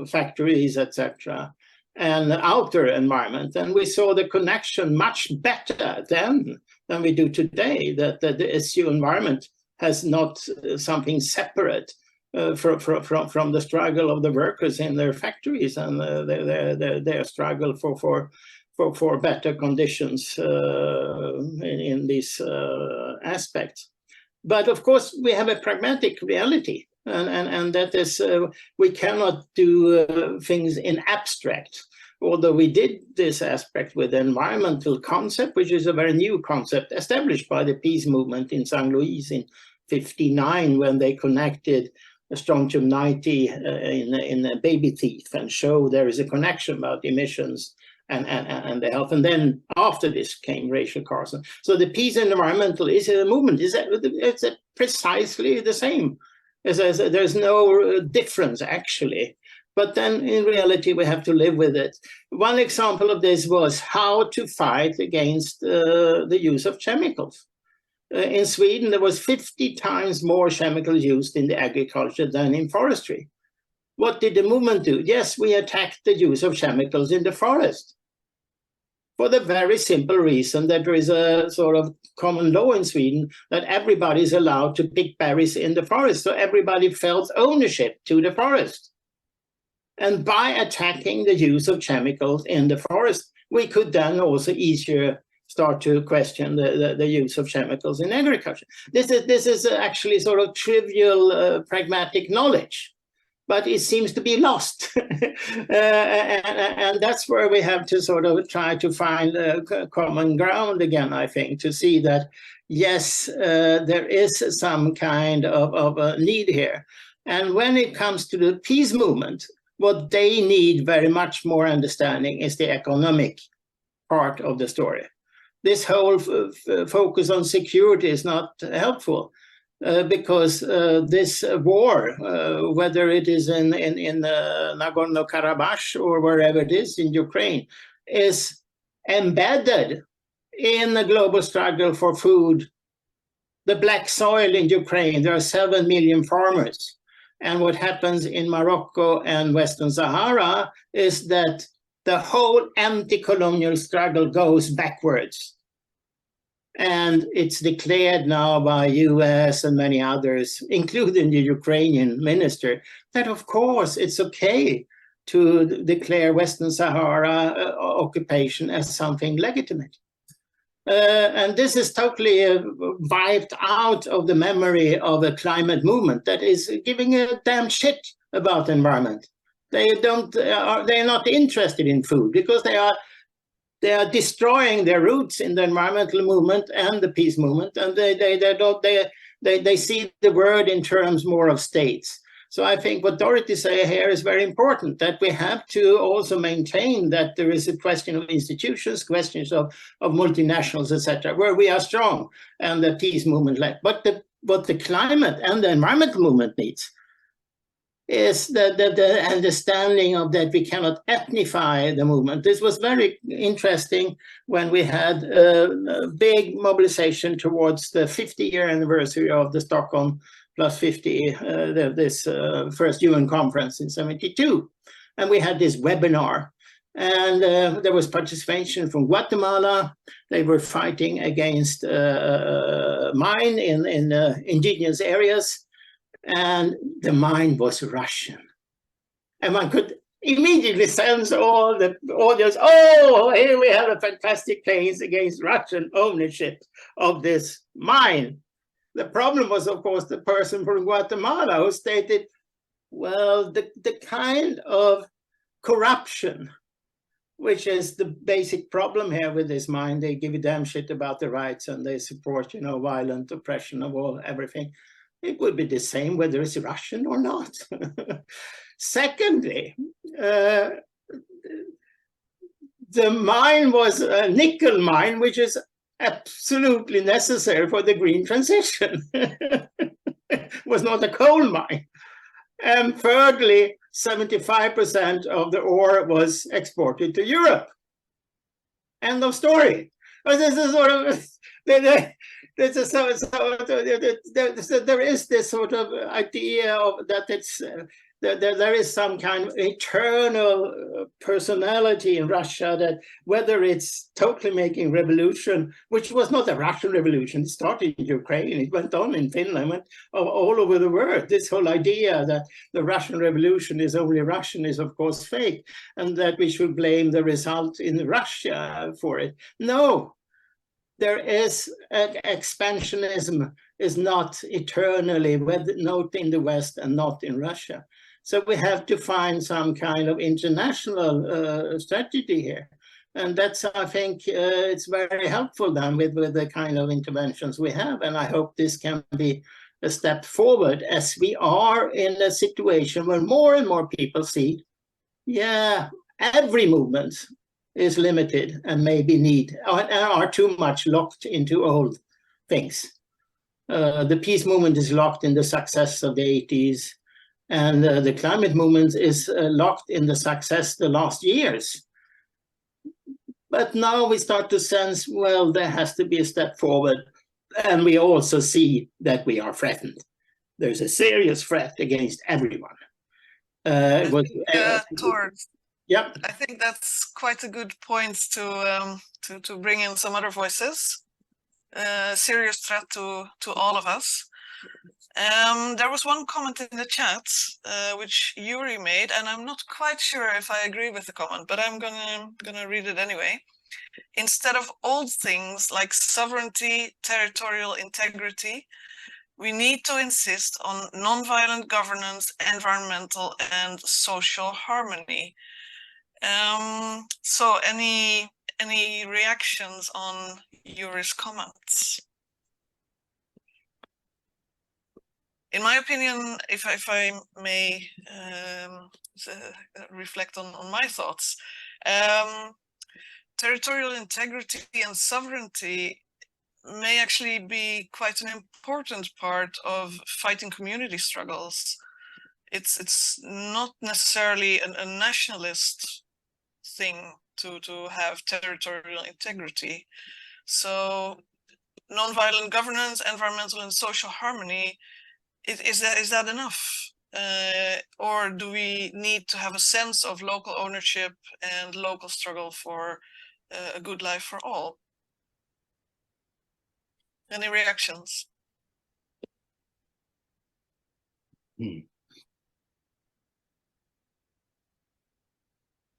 [SPEAKER 1] factories, etc., and outer environment. And we saw the connection much better then than we do today, that the issue environment has not something separate from the struggle of the workers in their factories and their struggle for better conditions in these aspects. But of course, we have a pragmatic reality, and that is we cannot do things in abstract. Although we did this aspect with the environmental concept, which is a very new concept established by the peace movement in St. Louis in 1959, when they connected strontium 90 in a baby teeth and show there is a connection about emissions and the health. And then after this came Rachel Carson. So the peace and environmental movement it's precisely the same. There's no difference actually. But then in reality, we have to live with it. One example of this was how to fight against the use of chemicals. In Sweden, there was 50 times more chemicals used in the agriculture than in forestry. What did the movement do? Yes, we attacked the use of chemicals in the forest, for the very simple reason that there is a sort of common law in Sweden that everybody is allowed to pick berries in the forest. So everybody felt ownership to the forest. And by attacking the use of chemicals in the forest, we could then also easier start to question the use of chemicals in agriculture. This is actually sort of trivial pragmatic knowledge, but it seems to be lost. And that's where we have to sort of try to find common ground again, I think, to see that, yes, there is some kind of a need here. And when it comes to the peace movement, what they need very much more understanding is the economic part of the story. This whole focus on security is not helpful because this war, whether it is in Nagorno-Karabakh or wherever it is in Ukraine, is embedded in the global struggle for food. The black soil in Ukraine, there are 7 million farmers. And what happens in Morocco and Western Sahara is that the whole anti-colonial struggle goes backwards. And it's declared now by US and many others, including the Ukrainian minister, that of course it's okay to declare Western Sahara occupation as something legitimate. And this is totally wiped out of the memory of a climate movement that is giving a damn shit about the environment. They're not interested in food because they are destroying their roots in the environmental movement and the peace movement, and they they see the world in terms more of states. So I think what Dorothy say here is very important, that we have to also maintain that there is a question of institutions, questions of multinationals, etc., where we are strong, and the peace movement led. But what the climate and the environmental movement needs is the understanding of that we cannot ethnify the movement. This was very interesting when we had a big mobilization towards the 50-year anniversary of the Stockholm plus 50, this first UN conference in 72. And we had this webinar, and there was participation from Guatemala. They were fighting against mine in indigenous areas, and the mine was Russian. And one could immediately sense all the audience, oh, here we have a fantastic case against Russian ownership of this mine. The problem was, of course, the person from Guatemala who stated, well, the kind of corruption, which is the basic problem here with this mine, they give a damn shit about the rights and they support, you know, violent oppression of everything. It would be the same whether it's Russian or not. Secondly, the mine was a nickel mine, which is absolutely necessary for the green transition. It was not a coal mine. And thirdly, 75% of the ore was exported to Europe. End of story. This is sort of there is this sort of idea of that it's there is some kind of eternal personality in Russia, that whether it's totally making revolution, which was not a Russian revolution, it started in Ukraine, it went on in Finland, went all over the world. This whole idea that the Russian revolution is only Russian is of course fake, and that we should blame the result in Russia for it. No, there is expansionism is not eternally, not in the West and not in Russia. So we have to find some kind of international strategy here. And that's, I think, it's very helpful then with the kind of interventions we have. And I hope this can be a step forward, as we are in a situation where more and more people see, yeah, every movement is limited and maybe are too much locked into old things. The peace movement is locked in the success of the 80s, and the climate movement is locked in the success the last years. But now we start to sense, well, there has to be a step forward, and we also see that we are threatened. There's a serious threat against everyone.
[SPEAKER 2] Tord,
[SPEAKER 1] yep.
[SPEAKER 2] I think that's quite a good point to bring in some other voices. Serious threat to all of us. There was one comment in the chat which Yuri made, and I'm not quite sure if I agree with the comment, but I'm gonna read it anyway. Instead of old things like sovereignty, territorial integrity, we need to insist on non-violent governance, environmental and social harmony. So any reactions on Yuri's comments? In my opinion, if I may reflect on my thoughts, territorial integrity and sovereignty may actually be quite an important part of fighting community struggles. It's not necessarily a nationalist thing to have territorial integrity. So non-violent governance, environmental and social harmony, is that enough? Or do we need to have a sense of local ownership and local struggle for a good life for all? Any reactions?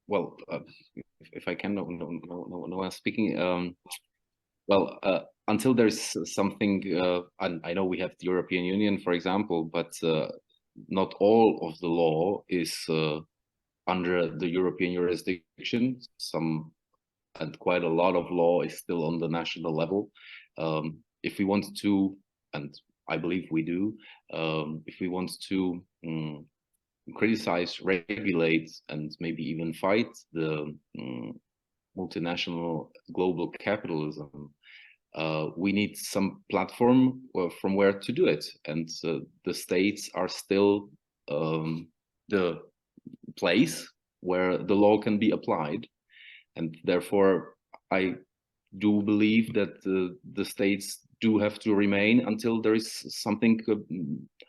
[SPEAKER 4] Well, if I can, no one speaking. Well, until there's something, and I know we have the European Union, for example, but not all of the law is under the European jurisdiction. Some and quite a lot of law is still on the national level. If we want to, and I believe we do, if we want to criticize, regulate, and maybe even fight the multinational global capitalism, we need some platform from where to do it. And the states are still the place where the law can be applied. And therefore, I do believe that the states do have to remain until there is something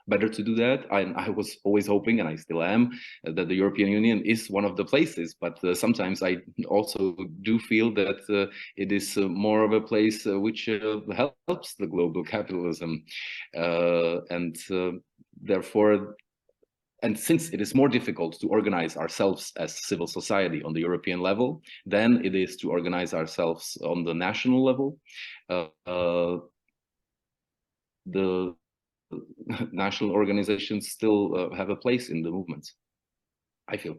[SPEAKER 4] better to do that. I was always hoping, and I still am, that the European Union is one of the places, but sometimes I also do feel that it is more of a place which helps the global capitalism. And therefore, and since it is more difficult to organize ourselves as civil society on the European level than it is to organize ourselves on the national level, the national organizations still have a place in the movement, I feel.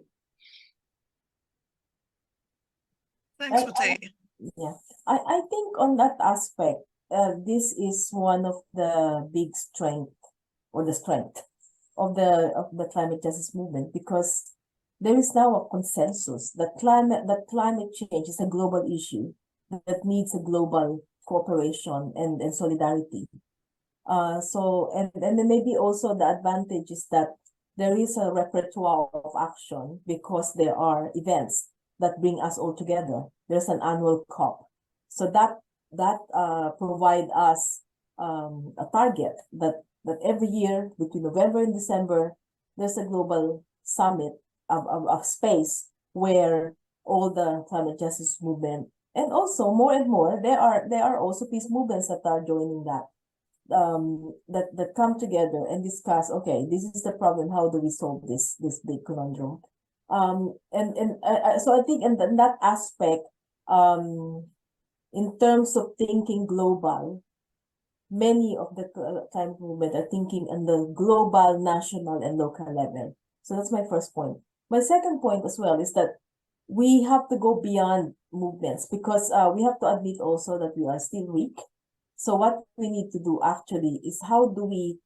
[SPEAKER 2] Thanks, Matej.
[SPEAKER 3] Yeah, I think on that aspect, this is one of the big strength, or the strength of the climate justice movement, because there is now a consensus that climate change is a global issue that needs a global cooperation and solidarity. And then maybe also the advantage is that there is a repertoire of action because there are events that bring us all together. There's an annual COP, so that provide us a target that every year between November and December, there's a global summit of space where all the climate justice movement, and also more and more, there are also peace movements that are joining that, that come together and discuss, okay, this is the problem, how do we solve this big conundrum? So I think in that aspect, in terms of thinking global, many of the climate movement are thinking on the global, national, and local level. So that's my first point. My second point as well is that we have to go beyond movements, because we have to admit also that we are still weak. So what we need to do actually is how do we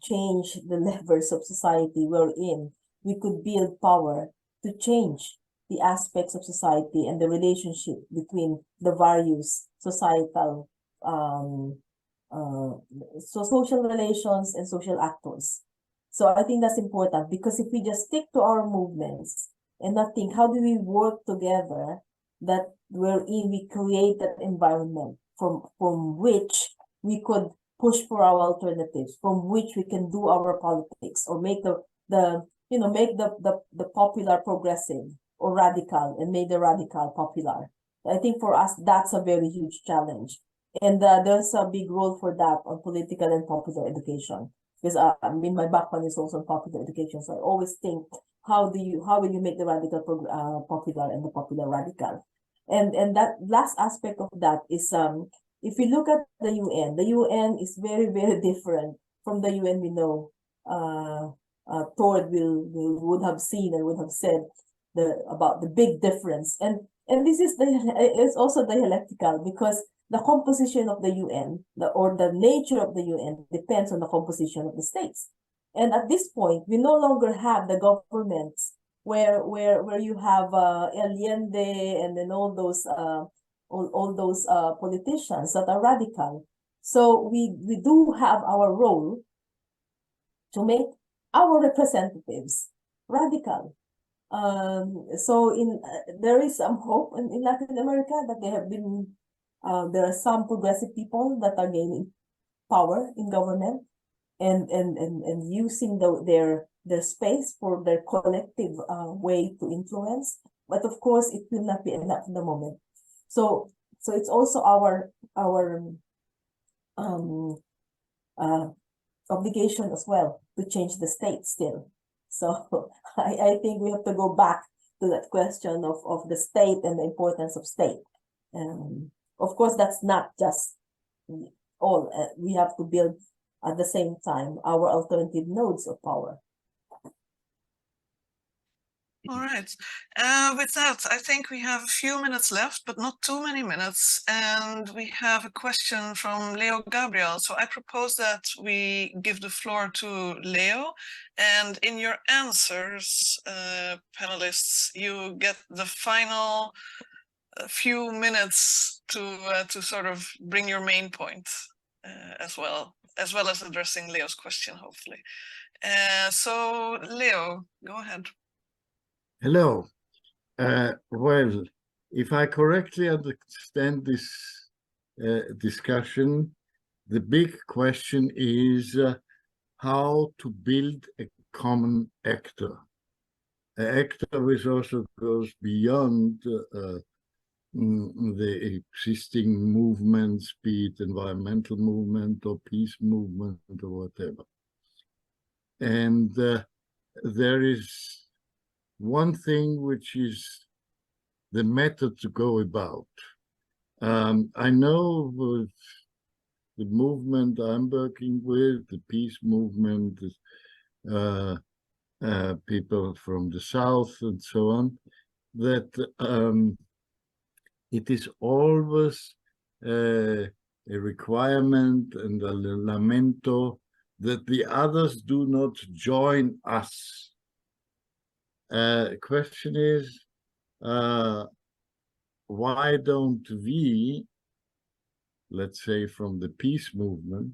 [SPEAKER 3] change the levers of society wherein we could build power to change the aspects of society and the relationship between the various societal so social relations and social actors. So I think that's important, because if we just stick to our movements and not think how do we work together, that wherein we create that environment from which we could push for our alternatives, from which we can do our politics, or make the popular progressive or radical, and make the radical popular. I think for us that's a very huge challenge, and there's a big role for that on political and popular education, because I mean my background is also in popular education, so I always think how will you make the radical popular and the popular radical. And that last aspect of that is if we look at the UN is very, very different from the UN we know. Tord would have seen and would have said about the big difference, and this is it's also dialectical, because the composition of the UN, or the nature of the UN, depends on the composition of the states. And at this point, we no longer have the governments where you have Allende and then all those politicians that are radical. So we do have our role to make our representatives radical. So there is some hope in Latin America that there are some progressive people that are gaining power in government and using their space for their collective way to influence. But of course, it will not be enough in the moment. So it's also our obligation as well to change the state still. So I think we have to go back to that question of the state and the importance of state. Of course, that's not just all. We have to build at the same time our alternative nodes of power.
[SPEAKER 2] All right. With that, I think we have a few minutes left, but not too many minutes. And we have a question from Leo Gabriel. So I propose that we give the floor to Leo. And in your answers, panelists, you get the final few minutes to sort of bring your main point as well as addressing Leo's question, hopefully. So Leo, go ahead.
[SPEAKER 5] Hello. Well, if I correctly understand this discussion, the big question is how to build a common actor. An actor which also goes beyond the existing movements, be it environmental movement or peace movement or whatever. And there is one thing which is the method to go about. I know the movement I'm working with, the peace movement, people from the South and so on, that it is always a requirement and a lamento that the others do not join us. Question is, why don't we, let's say from the peace movement,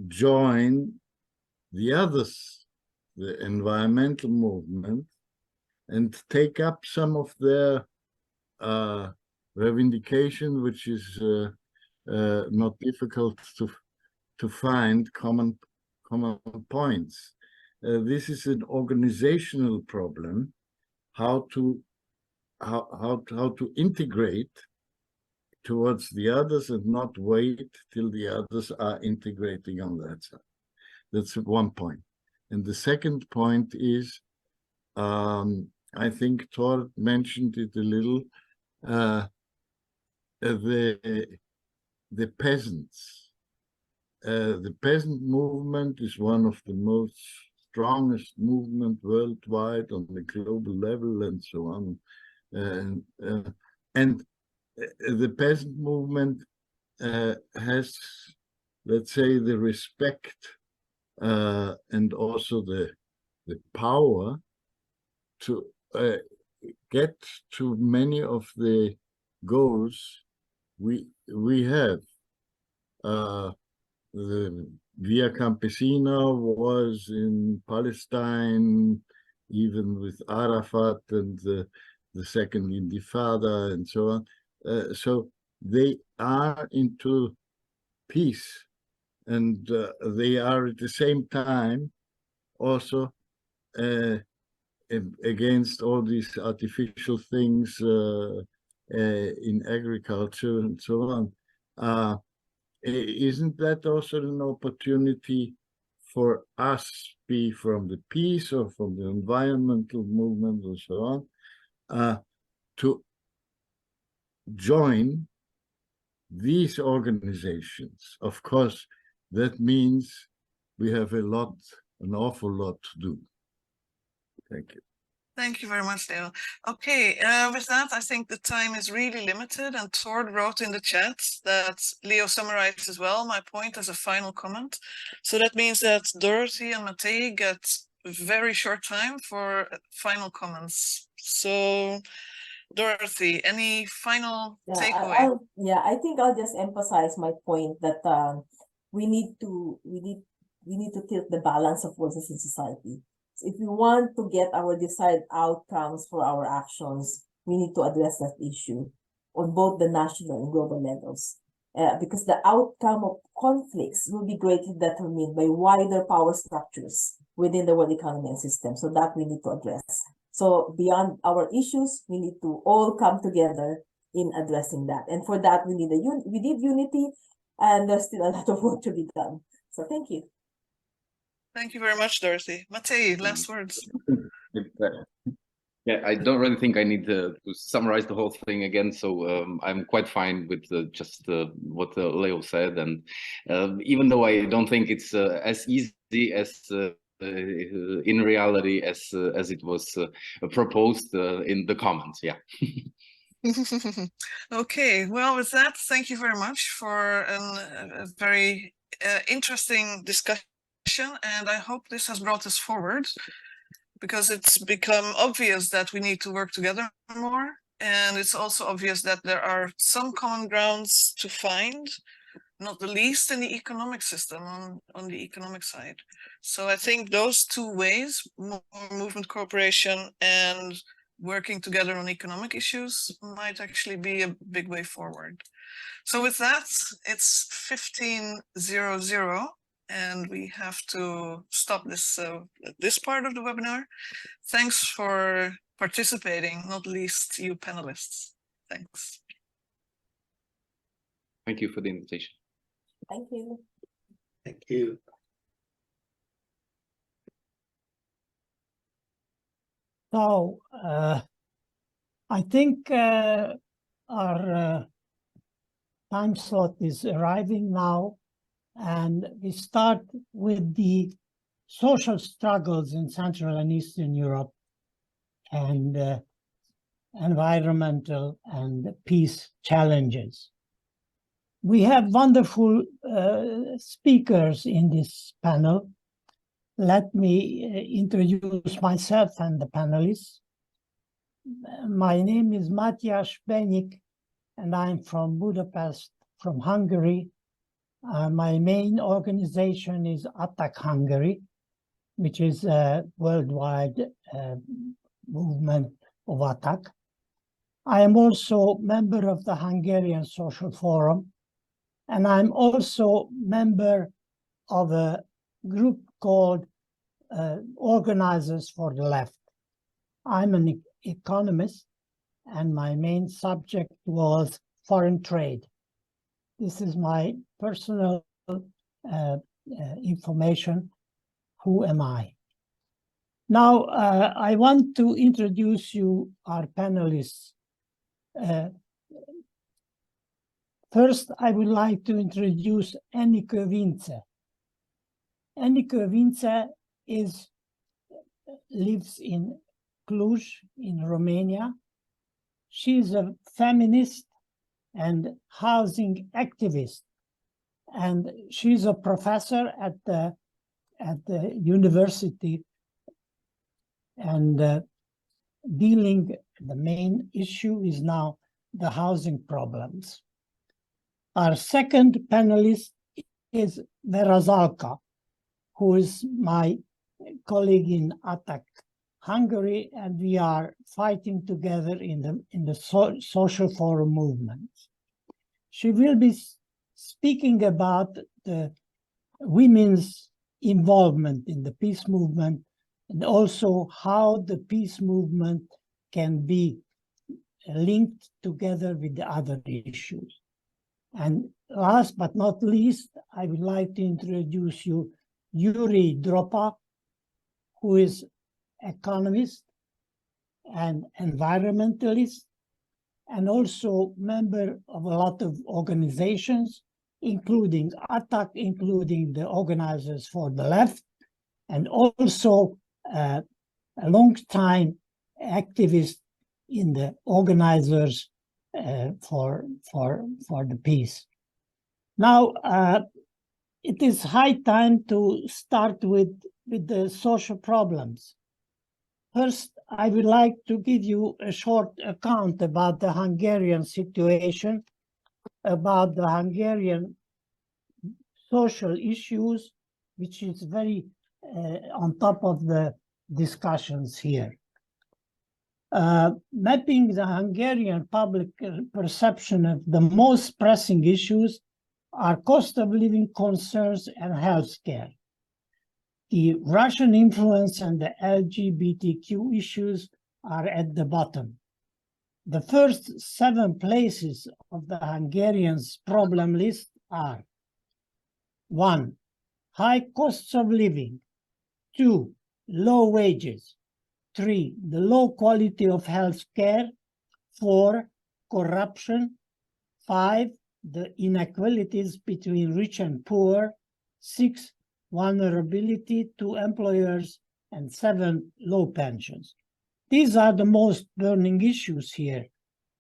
[SPEAKER 5] join the others, the environmental movement, and take up some of their reivindication, which is not difficult to find common points. This is an organizational problem, how to integrate towards the others and not wait till the others are integrating on that side. That's one point. And the second point is, I think Thor mentioned it a little, the peasants. The peasant movement is one of the most strongest movement worldwide on the global level and so on. And the peasant movement has, let's say, the respect and also the power to get to many of the goals we have. The Via Campesina was in Palestine, even with Arafat and the second Intifada and so on. So they are into peace, and they are at the same time also against all these artificial things in agriculture and so on. Isn't that also an opportunity for us, be from the peace or from the environmental movement and so on, to join these organizations? Of course, that means we have an awful lot to do. Thank you.
[SPEAKER 2] Thank you very much, Leo. Okay, with that, I think the time is really limited, and Tord wrote in the chat that Leo summarized as well my point as a final comment. So that means that Dorothy and Matej get a very short time for final comments. So Dorothy, any final takeaway?
[SPEAKER 3] I think I'll just emphasize my point that we need to tilt the balance of forces in society. If we want to get our desired outcomes for our actions, we need to address that issue on both the national and global levels. Because the outcome of conflicts will be greatly determined by wider power structures within the world economy and system. So that we need to address. So beyond our issues, we need to all come together in addressing that. And for that, we need unity, and there's still a lot of work to be done. So thank you.
[SPEAKER 2] Thank you very much, Dorothy. Matej, last words.
[SPEAKER 4] Yeah, I don't really think I need to summarize the whole thing again. So I'm quite fine with just what Leo said. And even though I don't think it's as easy as in reality as it was proposed in the comments. Yeah.
[SPEAKER 2] Okay, well, with that, thank you very much for a very interesting discussion, and I hope this has brought us forward, because it's become obvious that we need to work together more, and it's also obvious that there are some common grounds to find, not the least in the economic system, on the economic side. So I think those two ways, more movement cooperation and working together on economic issues, might actually be a big way forward. So with that, it's 15:00, and we have to stop this part of the webinar. Thanks for participating, not least you panelists. Thanks.
[SPEAKER 4] Thank you for the invitation.
[SPEAKER 3] Thank you.
[SPEAKER 1] Thank you.
[SPEAKER 6] So I think our time slot is arriving now, and we start with the social struggles in Central and Eastern Europe and environmental and peace challenges. We have wonderful speakers in this panel. Let me introduce myself and the panelists. My name is Matthias Benyik, and I'm from Budapest, from Hungary. My main organization is Attack Hungary, which is a worldwide movement of attack. I am also member of the Hungarian Social Forum, and I'm also member of a group called Organizers for the Left. I'm an economist, and my main subject was foreign trade. This is my personal information. Who am I? Now, I want to introduce you our panelists. First, I would like to introduce Enikő Vince. Enikő Vince lives in Cluj, in Romania. She is a feminist and housing activist, and she's a professor at the university, and the main issue is now the housing problems. Our second panelist is Vera Zalka, who is my colleague in Attack Hungary, and we are fighting together in the social forum movement. She will be speaking about the women's involvement in the peace movement, and also how the peace movement can be linked together with the other issues. And last but not least, I would like to introduce you Yuri Dropa, who is economist and environmentalist, and also member of a lot of organizations, including Attack, including the Organizers for the Left, and also a long-time activist in the Organizers for the Peace. Now, it is high time to start with the social problems. First, I would like to give you a short account about the Hungarian situation, about the Hungarian social issues, which is very on top of the discussions here. Mapping the Hungarian public perception of the most pressing issues are cost of living concerns and healthcare. The Russian influence and the LGBTQ issues are at the bottom. The first 7 places of the Hungarians' problem list are: 1. High costs of living. 2. Low wages. 3. The low quality of health care. 4. Corruption. 5. The inequalities between rich and poor. 6. vulnerability to employers, and 7 low pensions. These are the most burning issues here.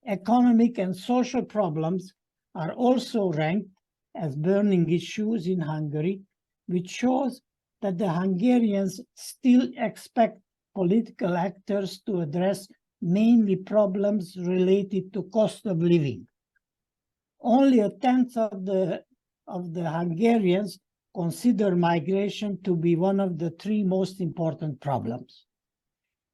[SPEAKER 6] Economic and social problems are also ranked as burning issues in Hungary, which shows that the Hungarians still expect political actors to address mainly problems related to cost of living. Only a tenth of the Hungarians consider migration to be one of the 3 most important problems.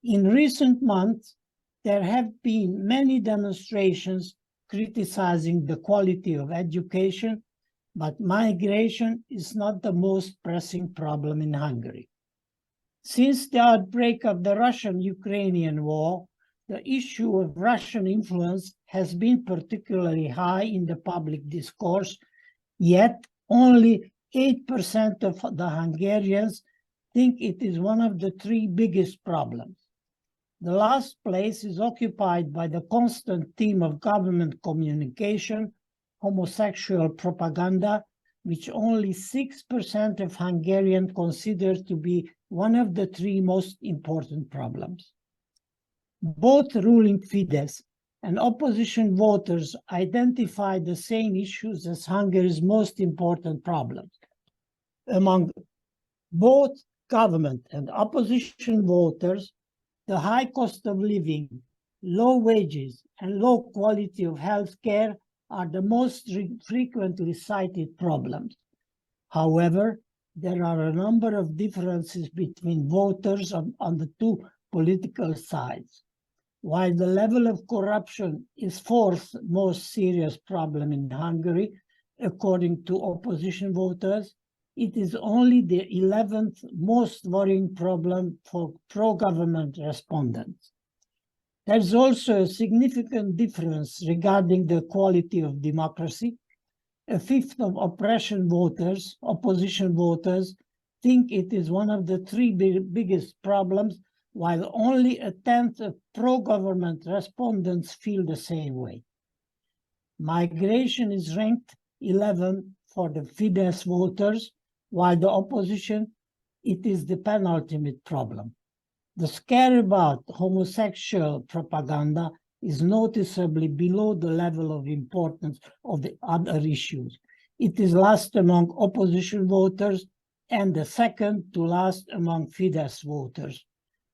[SPEAKER 6] In recent months, there have been many demonstrations criticizing the quality of education, but migration is not the most pressing problem in Hungary. Since the outbreak of the Russian-Ukrainian war, the issue of Russian influence has been particularly high in the public discourse, yet only 8% of the Hungarians think it is one of the 3 biggest problems. The last place is occupied by the constant theme of government communication, homosexual propaganda, which only 6% of Hungarians consider to be one of the 3 most important problems. Both ruling Fidesz and opposition voters identify the same issues as Hungary's most important problems. Among both government and opposition voters, the high cost of living, low wages, and low quality of health care are the most frequently cited problems. However, there are a number of differences between voters on the 2 political sides. While the level of corruption is 4th most serious problem in Hungary, according to opposition voters, it is only the 11th most worrying problem for pro-government respondents. There's also a significant difference regarding the quality of democracy. A fifth of opposition voters, think it is one of the 3 biggest problems, while only a tenth of pro-government respondents feel the same way. Migration is ranked 11th for the Fidesz voters, while the opposition, it is the penultimate problem. The scare about homosexual propaganda is noticeably below the level of importance of the other issues. It is last among opposition voters and the second to last among Fidesz voters.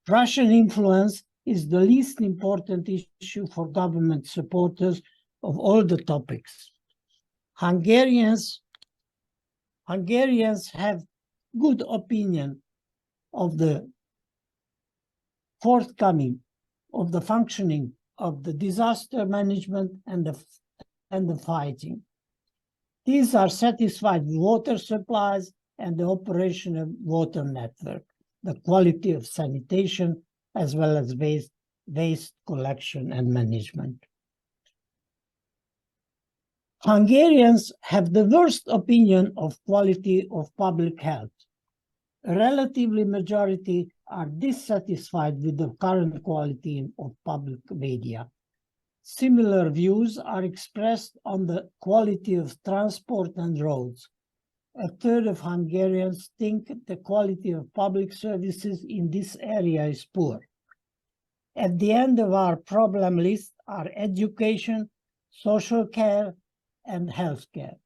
[SPEAKER 6] Russian influence is the least important issue for government supporters of all the topics. Hungarians have good opinion of the functioning of the disaster management and the fighting. These are satisfied with water supplies and the operation of water network, the quality of sanitation, as well as waste collection and management. Hungarians have the worst opinion of quality of public health. A relatively majority are dissatisfied with the current quality of public media. Similar views are expressed on the quality of transport and roads. A third of Hungarians think the quality of public services in this area is poor. At the end of our problem list are education, social care, and healthcare.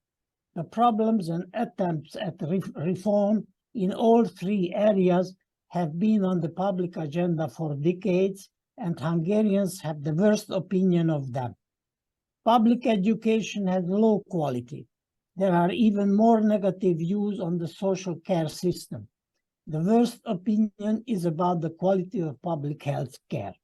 [SPEAKER 6] The problems and attempts at reform in all 3 areas have been on the public agenda for decades, and Hungarians have the worst opinion of them. Public education has low quality. There are even more negative views on the social care system. The worst opinion is about the quality of public health care.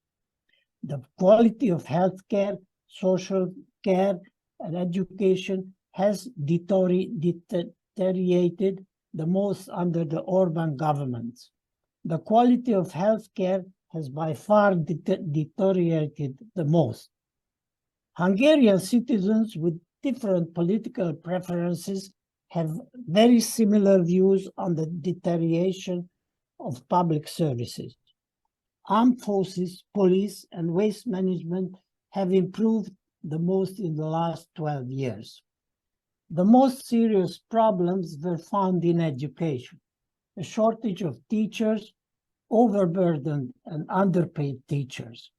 [SPEAKER 6] The quality of health care, social care, and education has deteriorated the most under the Orban governments. The quality of healthcare has by far deteriorated the most. Hungarian citizens with different political preferences have very similar views on the deterioration of public services. Armed forces, police, and waste management have improved the most in the last 12 years. The most serious problems were found in education. a shortage of teachers, overburdened and underpaid teachers.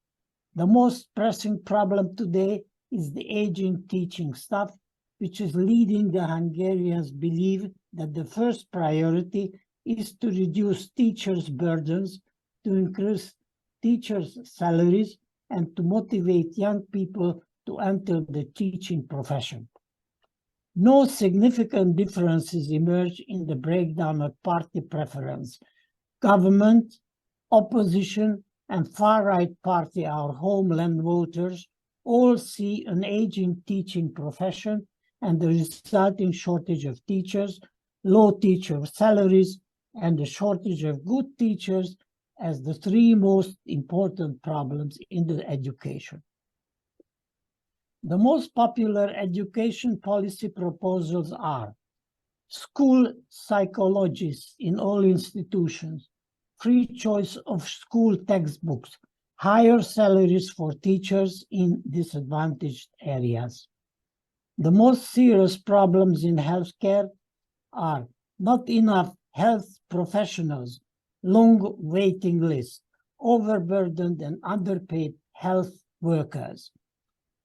[SPEAKER 6] The most pressing problem today is the aging teaching staff, which is leading the Hungarians believe that the first priority is to reduce teachers' burdens, to increase teachers' salaries, and to motivate young people to enter the teaching profession. No significant differences emerge in the breakdown of party preference. Government, opposition, and far-right party, our homeland voters, all see an aging teaching profession and the resulting shortage of teachers, low teacher salaries, and the shortage of good teachers as the three most important problems in the education. The most popular education policy proposals are school psychologists in all institutions, free choice of school textbooks, higher salaries for teachers in disadvantaged areas. The most serious problems in healthcare are not enough health professionals, long waiting lists, overburdened and underpaid health workers.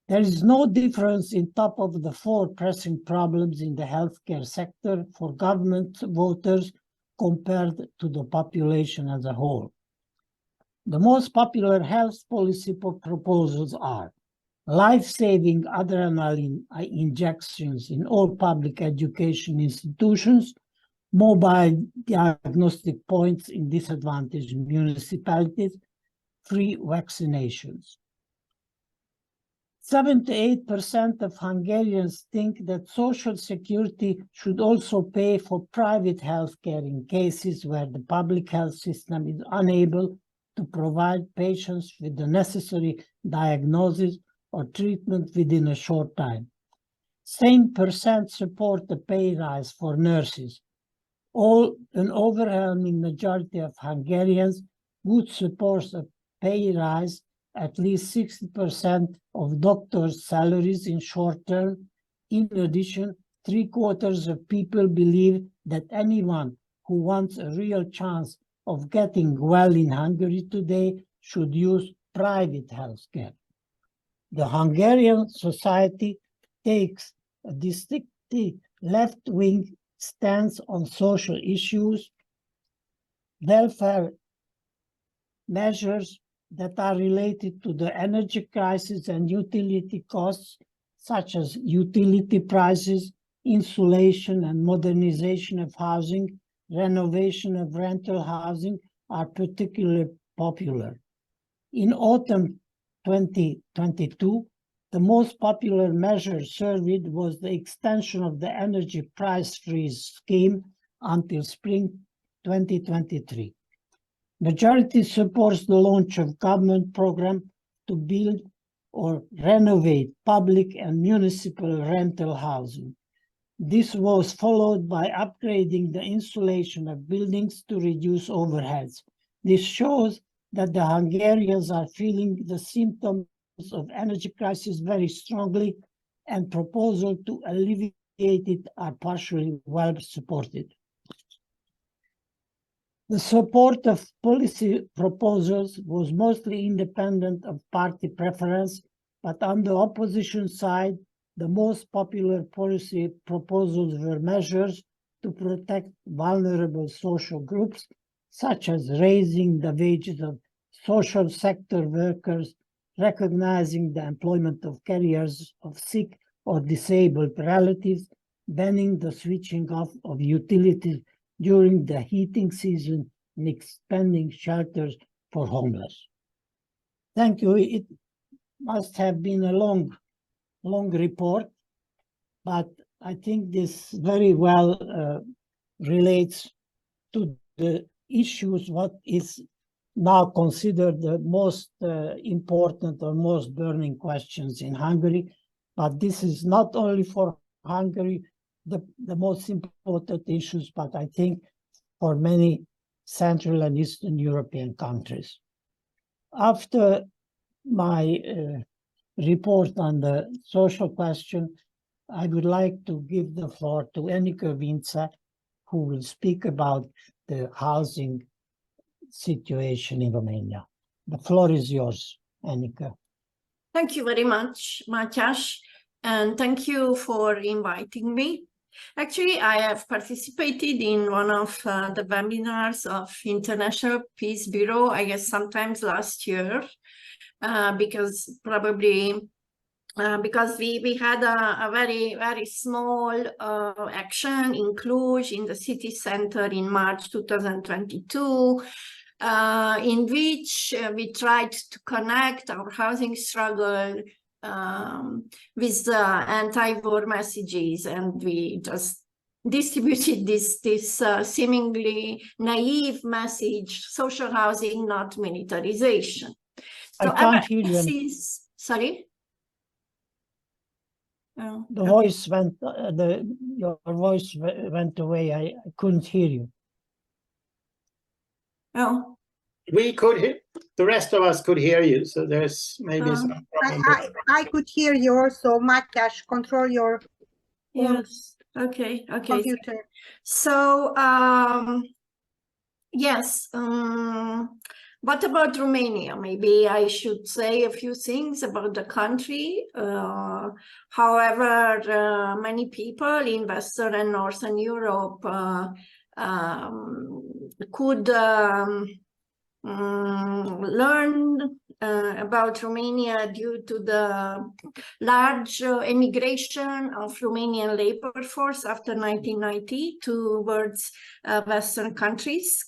[SPEAKER 6] There is no difference in top of the four pressing problems in the healthcare sector for government voters compared to the population as a whole. The most popular health policy proposals are life-saving adrenaline injections in all public education institutions, mobile diagnostic points in disadvantaged municipalities, free vaccinations. 78% of Hungarians think that Social Security should also pay for private healthcare in cases where the public health system is unable to provide patients with the necessary diagnosis or treatment within a short time. Same percent support the pay rise for nurses. An overwhelming majority of Hungarians would support a pay rise at least 60% of doctors' salaries in short term. In addition, 3/4 of people believe that anyone who wants a real chance of getting well in Hungary today should use private healthcare. The Hungarian society takes a distinctly left-wing stance on social issues, welfare measures that are related to the energy crisis and utility costs, such as utility prices, insulation and modernization of housing, renovation of rental housing are particularly popular. In autumn 2022, the most popular measure surveyed was the extension of the energy price freeze scheme until spring 2023. Majority supports the launch of government program to build or renovate public and municipal rental housing. This was followed by upgrading the insulation of buildings to reduce overheads. This shows that the Hungarians are feeling the symptoms of energy crisis very strongly, and proposals to alleviate it are partially well supported. The support of policy proposals was mostly independent of party preference, but on the opposition side, the most popular policy proposals were measures to protect vulnerable social groups, such as raising the wages of social sector workers, recognizing the employment of carriers of sick or disabled relatives, banning the switching off of utilities during the heating season, and expanding shelters for homeless. Thank you. It must have been a long report, but I think this very well relates to the issues, what is now considered the most important or most burning questions in Hungary. But this is not only for Hungary, the most important issues, but I think for many Central and Eastern European countries. After my report on the social question, I would like to give the floor to Enika Vince, who will speak about the housing situation in Romania. The floor is yours, Annika.
[SPEAKER 7] Thank you very much, Matjaž, and thank you for inviting me. Actually, I have participated in one of the webinars of International Peace Bureau, I guess sometimes last year, because we had a very small action in Cluj in the city center in March 2022, in which we tried to connect our housing struggle with the anti-war messages, and we just distributed this seemingly naive message: social housing, not militarization. So
[SPEAKER 6] I can't hear you.
[SPEAKER 7] Sorry?
[SPEAKER 6] The voice went, your voice went away. I couldn't hear you.
[SPEAKER 7] Oh.
[SPEAKER 1] We could hear, the rest of us could hear you, so there's maybe some problem.
[SPEAKER 8] I could hear you, so Matjaž, control your
[SPEAKER 7] Yes. Okay.
[SPEAKER 8] computer.
[SPEAKER 7] So, yes. What about Romania? Maybe I should say a few things about the country. However, many people in Western and Northern Europe could learn about Romania due to the large emigration of Romanian labor force after 1990 towards Western countries,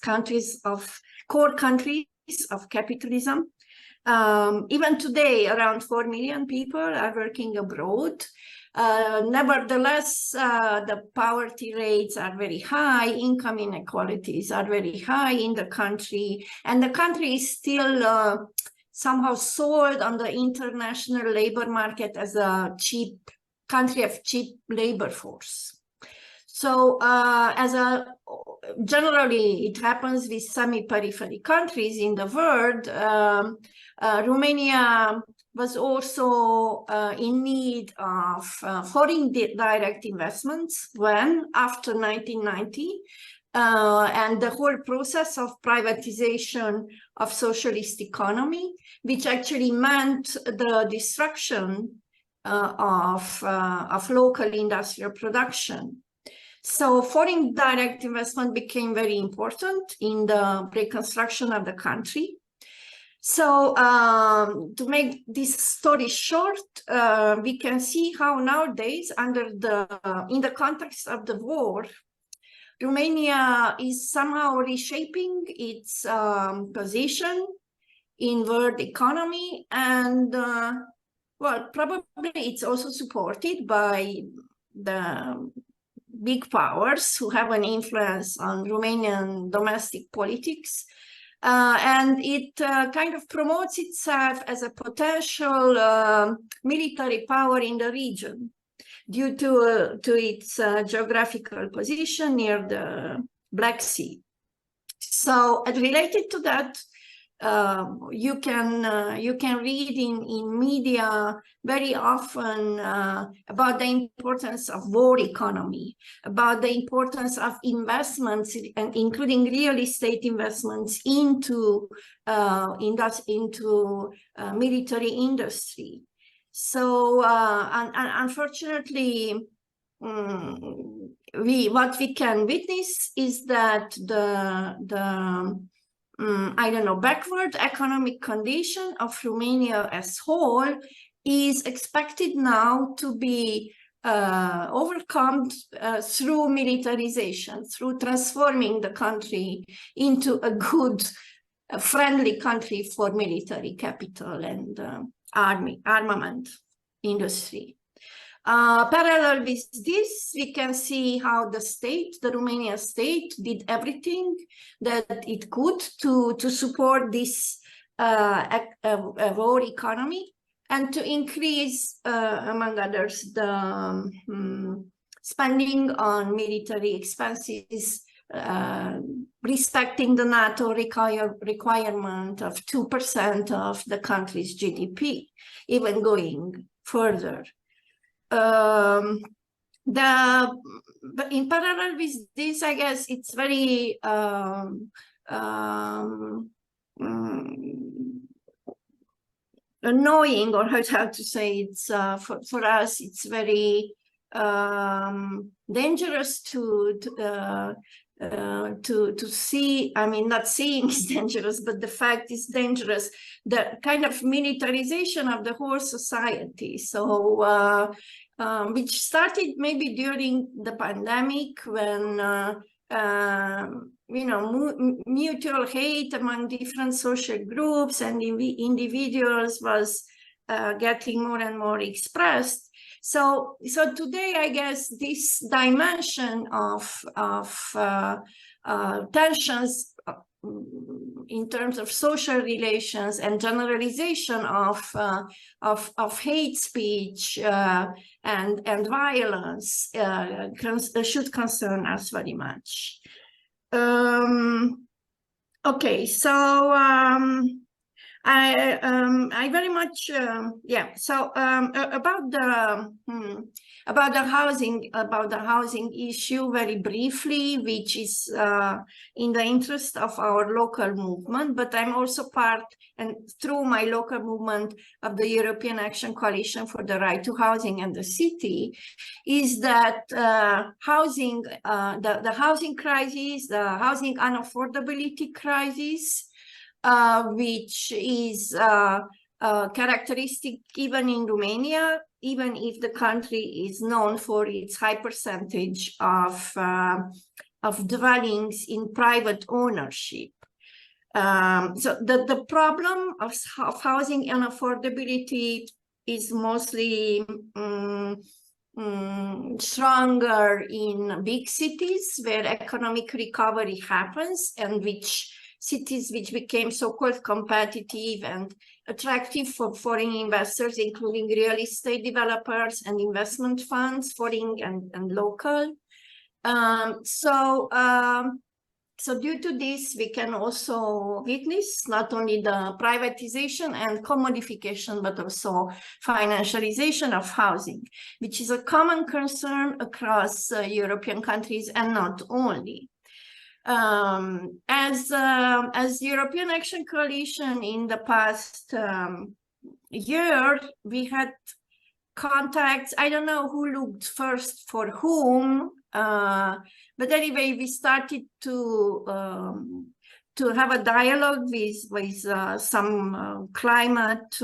[SPEAKER 7] core countries of capitalism. Even today, around 4 million people are working abroad. Nevertheless, the poverty rates are very high, income inequalities are very high in the country, and the country is still somehow sold on the international labor market as a country of cheap labor force. So generally, it happens with semi-periphery countries in the world. Romania was also in need of foreign direct investments after 1990, and the whole process of privatization of socialist economy, which actually meant the destruction of local industrial production. So foreign direct investment became very important in the reconstruction of the country. So to make this story short, we can see how nowadays, in the context of the war, Romania is somehow reshaping its position in world economy, and well, probably it's also supported by the big powers who have an influence on Romanian domestic politics. And it kind of promotes itself as a potential military power in the region due to its geographical position near the Black Sea. So related to that, you can read in media very often about the importance of war economy, about the importance of investments, and including real estate investments into military industry. So unfortunately, what we can witness is that the backward economic condition of Romania as whole is expected now to be overcome through militarization, through transforming the country into a good, friendly country for military capital and armament industry. Parallel with this, we can see how the Romanian state, did everything that it could to support this war economy and to increase, among others, the spending on military expenses, respecting the NATO requirement of 2% of the country's GDP, even going further. But in parallel with this, I guess it's very annoying, or how to say, it's for us it's very dangerous to see. I mean, not seeing is dangerous, but the fact is dangerous, the kind of militarization of the whole society. So which started maybe during the pandemic, when you know, mutual hate among different social groups and individuals was getting more and more expressed. So today, I guess this dimension of tensions in terms of social relations and generalization of hate speech and violence should concern us very much. Okay, so I very much yeah. So about the housing issue, very briefly, which is in the interest of our local movement, but I'm also part, and through my local movement, of the European Action Coalition for the Right to Housing and the City, is that housing, the housing crisis, the housing unaffordability crisis, which is characteristic even in Romania, even if the country is known for its high percentage of dwellings in private ownership. So the problem of housing unaffordability is mostly stronger in big cities where economic recovery happens, and cities which became so-called competitive and attractive for foreign investors, including real estate developers and investment funds, foreign and local. So due to this, we can also witness not only the privatization and commodification, but also financialization of housing, which is a common concern across European countries, and not only. As European Action Coalition in the past year, we had contacts. I don't know who looked first for whom, but anyway, we started to have a dialogue with some climate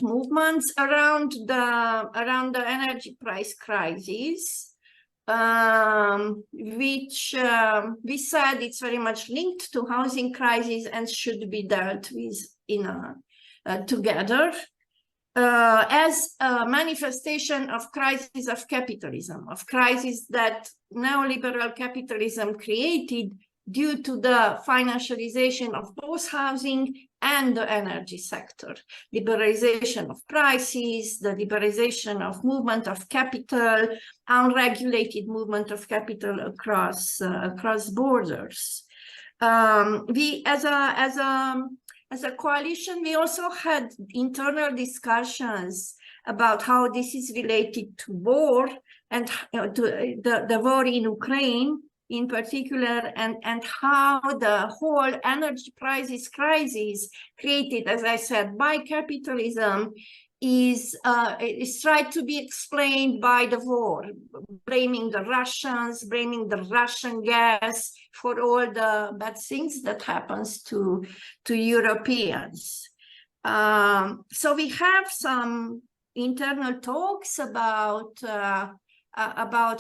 [SPEAKER 7] movements around the energy price crisis, which we said it's very much linked to housing crisis and should be dealt with together. As a manifestation of crisis of capitalism, of crisis that neoliberal capitalism created due to the financialization of both housing and the energy sector, liberalization of prices, the liberalization of movement of capital, unregulated movement of capital across borders. We, as a coalition, we also had internal discussions about how this is related to war, and to the war in Ukraine in particular, and how the whole energy prices crisis created, as I said, by capitalism is tried to be explained by the war, blaming the Russians, blaming the Russian gas for all the bad things that happens to Europeans. So we have some internal talks about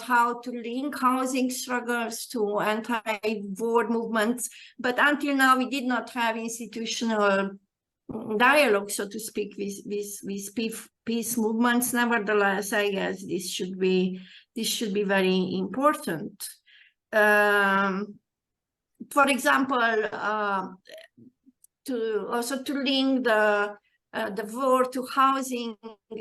[SPEAKER 7] how to link housing struggles to anti-war movements, but until now we did not have institutional dialogue, so to speak, with peace movements. Nevertheless, I guess this should be very important. For example, to link the war to housing,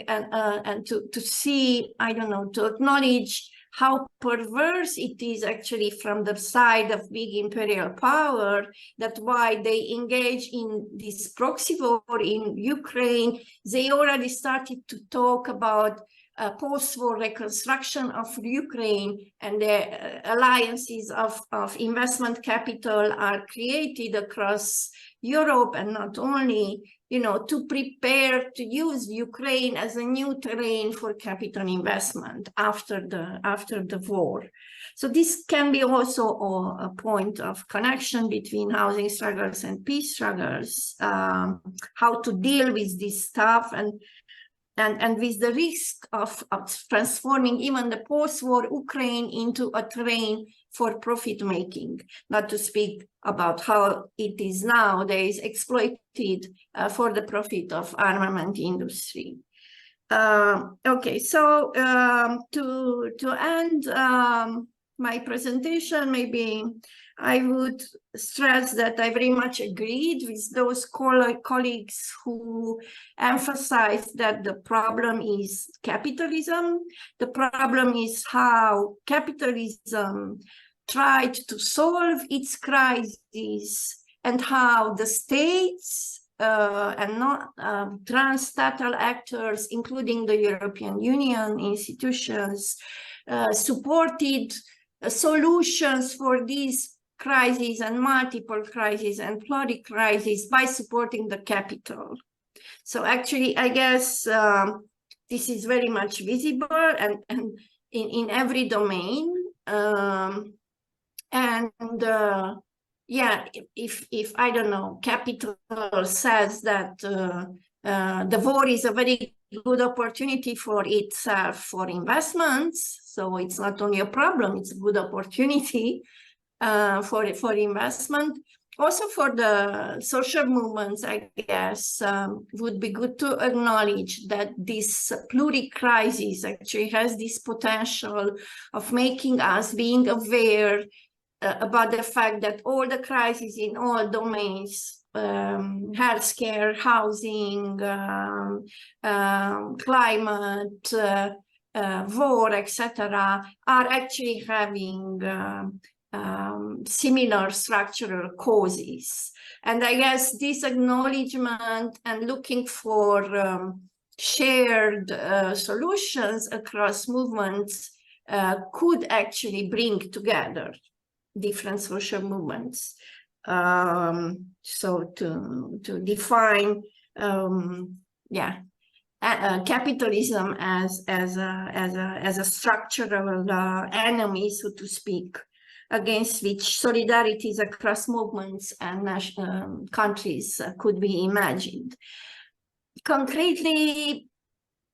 [SPEAKER 7] and to see, I don't know, to acknowledge how perverse it is actually from the side of big imperial power, that why they engage in this proxy war in Ukraine, they already started to talk about post-war reconstruction of Ukraine, and the alliances of investment capital are created across Europe, and not only, to prepare to use Ukraine as a new terrain for capital investment after the war. So this can be also a point of connection between housing struggles and peace struggles, how to deal with this stuff, and with the risk of transforming even the post-war Ukraine into a terrain for profit making, not to speak about how it is nowadays exploited for the profit of armament industry. Okay, so to end my presentation, maybe I would stress that I very much agreed with those colleagues who emphasized that the problem is capitalism. The problem is how capitalism tried to solve its crises, and how the states and not trans-statal actors, including the European Union institutions, supported solutions for these crises and multiple crises and pluric crises by supporting the capital. So actually, I guess this is very much visible and in every domain. Yeah, if I don't know, capital says that the war is a very good opportunity for itself for investments, so it's not only a problem, it's a good opportunity for investment. Also for the social movements, I guess, would be good to acknowledge that this pluric crisis actually has this potential of making us being aware about the fact that all the crises in all domains, healthcare, housing, climate, war, etc., are actually having similar structural causes. And I guess this acknowledgement and looking for shared solutions across movements could actually bring together different social movements. So to define, capitalism as a structural enemy, so to speak, against which solidarities across movements and countries could be imagined. Concretely,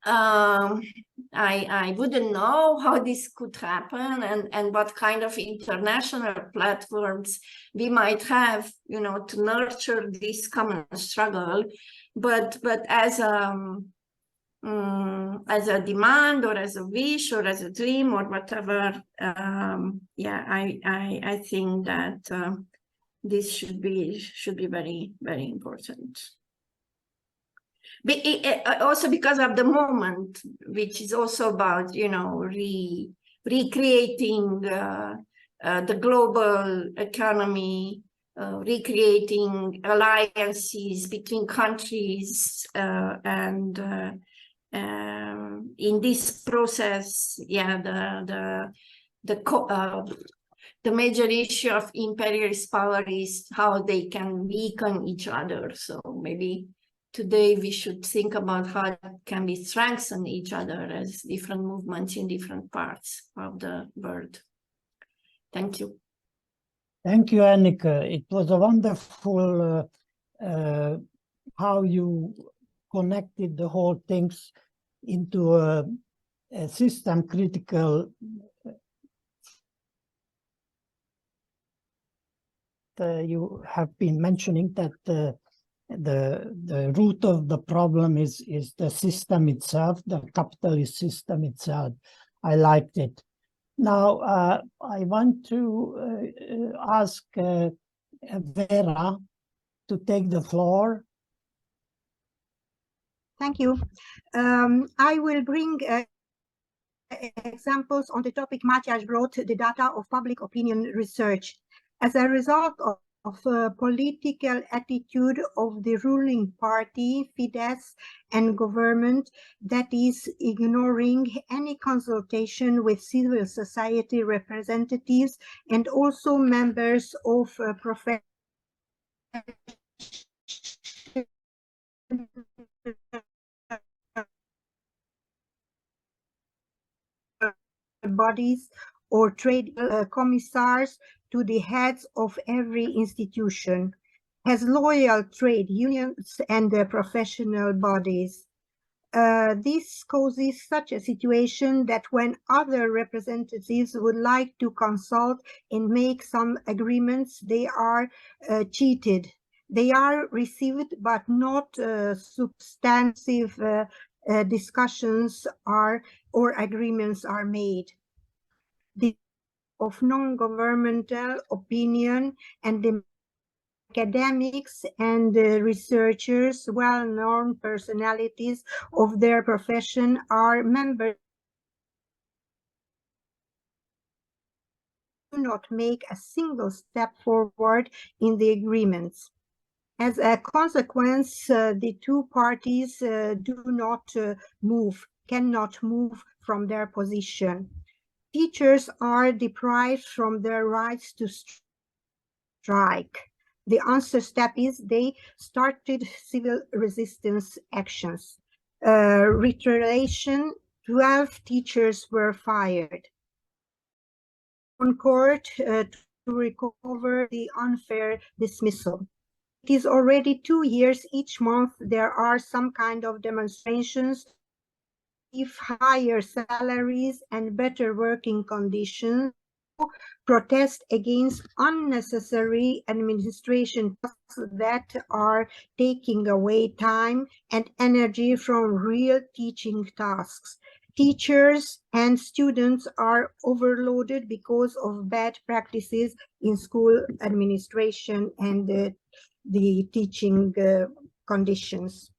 [SPEAKER 7] I wouldn't know how this could happen and what kind of international platforms we might have, to nurture this common struggle. But as a demand or as a wish or as a dream or whatever, I think that this should be very, very important. Also because of the moment, which is also about, recreating the global economy, recreating alliances between countries, and in this process, the major issue of imperialist power is how they can weaken each other. So maybe today we should think about how can we strengthen each other as different movements in different parts of the world. Thank you.
[SPEAKER 6] Thank you, Annika. It was a wonderful how you connected the whole things into a system critical you have been mentioning that the root of the problem is the system itself, the capitalist system itself. I liked it. Now, I want to ask Vera to take the floor.
[SPEAKER 8] Thank you. I will bring examples on the topic Matthias brought, the data of public opinion research. As a result of political attitude of the ruling party, Fidesz, and government that is ignoring any consultation with civil society representatives and also members of professional bodies or trade commissars to the heads of every institution, has loyal trade unions and professional bodies. This causes such a situation that when other representatives would like to consult and make some agreements, they are cheated. They are received, but not substantive discussions or agreements are made. The of non-governmental opinion and the academics and researchers, well-known personalities of their profession, are members who do not make a single step forward in the agreements. As a consequence, the two parties cannot move from their position. Teachers are deprived from their rights to strike. The answer step is they started civil resistance actions. Retaliation, 12 teachers were fired. On court to recover the unfair dismissal. It is already 2 years. Each month there are some kind of demonstrations, if higher salaries and better working conditions, protest against unnecessary administration tasks that are taking away time and energy from real teaching tasks. Teachers and students are overloaded because of bad practices in school administration and the teaching conditions.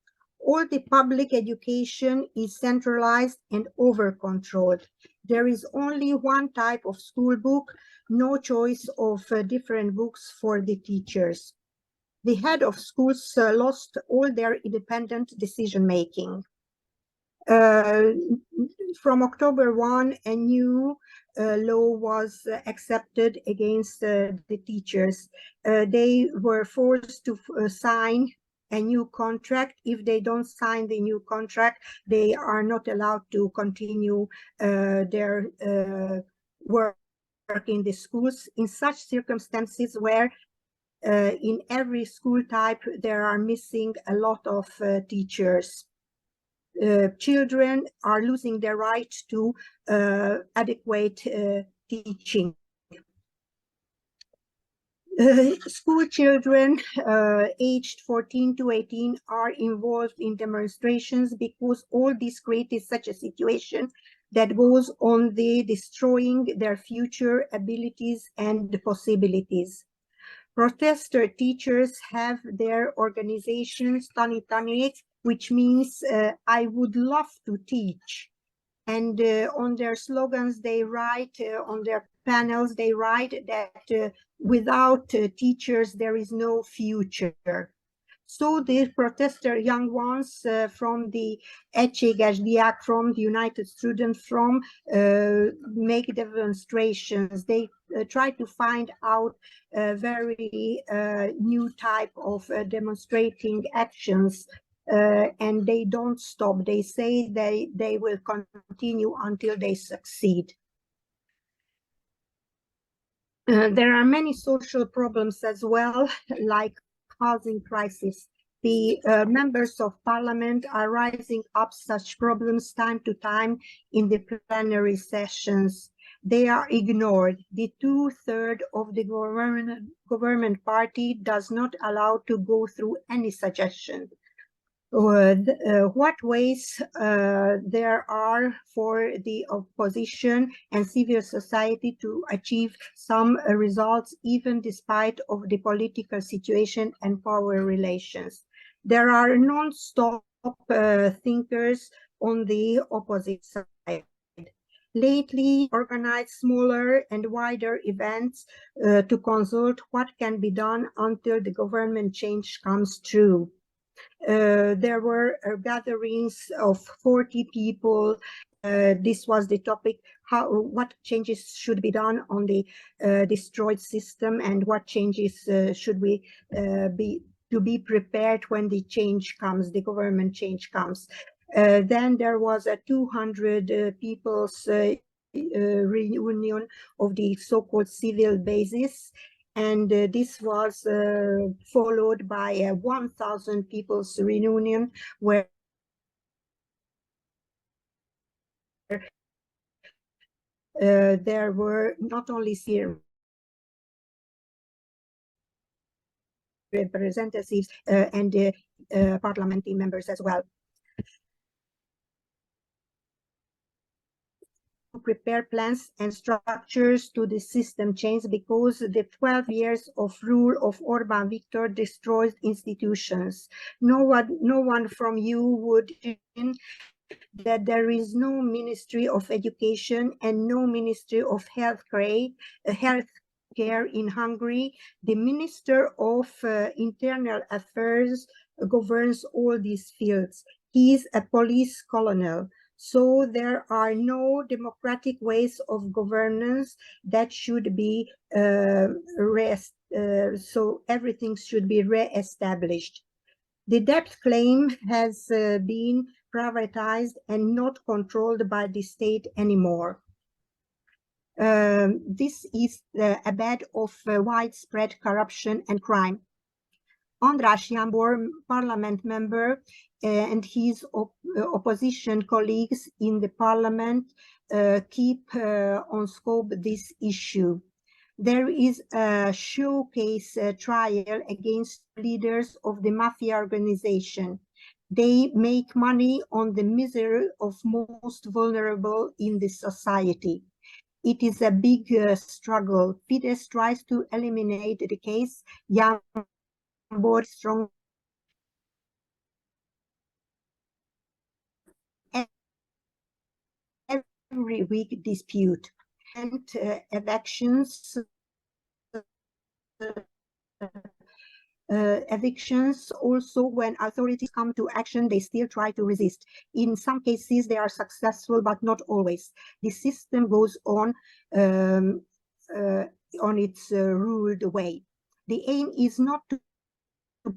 [SPEAKER 8] All the public education is centralized and over-controlled. There is only one type of school book, no choice of different books for the teachers. The head of schools lost all their independent decision-making. From October 1, a new law was accepted against the teachers. They were forced to sign a new contract. If they don't sign the new contract, they are not allowed to continue their work in the schools. In such circumstances where in every school type there are missing a lot of teachers, children are losing their right to adequate teaching. School children aged 14 to 18 are involved in demonstrations because all this created such a situation that goes on destroying their future abilities and possibilities. Protester teachers have their organizations, Tani, which means I would love to teach. And on their slogans, they write, on their panels, they write that without teachers, there is no future. So the protester young ones from the Egységediák, from the United Student Front, make demonstrations. They try to find out a very new type of demonstrating actions. And they don't stop. They say they will continue until they succeed. There are many social problems as well, like housing crisis. The members of parliament are rising up such problems time to time in the plenary sessions. They are ignored. The 2/3 of the government party does not allow to go through any suggestion. What ways there are for the opposition and civil society to achieve some results, even despite of the political situation and power relations. There are non-stop thinkers on the opposite side. lately organized smaller and wider events to consult what can be done until the government change comes through. There were gatherings of 40 people. This was the topic: what changes should be done on the destroyed system, and what changes should we be prepared when the change comes, the government change comes. Then there was a 200 people's reunion of the so-called civil basis, and this was followed by a 1,000 people's reunion where there were not only representatives and parliamentary members as well. Prepare plans and structures to the system change, because the 12 years of rule of Orban Viktor destroys institutions. No one from you would that there is no Ministry of Education and no Ministry of Healthcare in Hungary. The Minister of Internal Affairs governs all these fields. He is a police colonel. So there are no democratic ways of governance that should be so everything should be re-established. The debt claim has been privatized and not controlled by the state anymore. This is a bed of widespread corruption and crime. András Jambor, parliament member, and his opposition colleagues in the parliament keep on scope this issue. There is a showcase trial against leaders of the mafia organization. They make money on the misery of most vulnerable in the society. It is a big struggle. Fidesz tries to eliminate the case. Jambor strong every week dispute and evictions also. When authorities come to action, they still try to resist. In some cases they are successful, but not always. The system goes on its ruled way. The aim is not to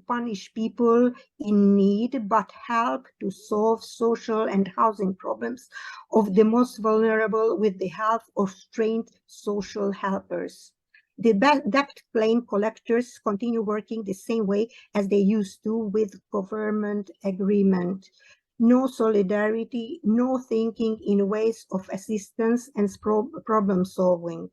[SPEAKER 8] punish people in need, but help to solve social and housing problems of the most vulnerable with the help of trained social helpers. The debt claim collectors continue working the same way as they used to, with government agreement. No solidarity, no thinking in ways of assistance and problem solving.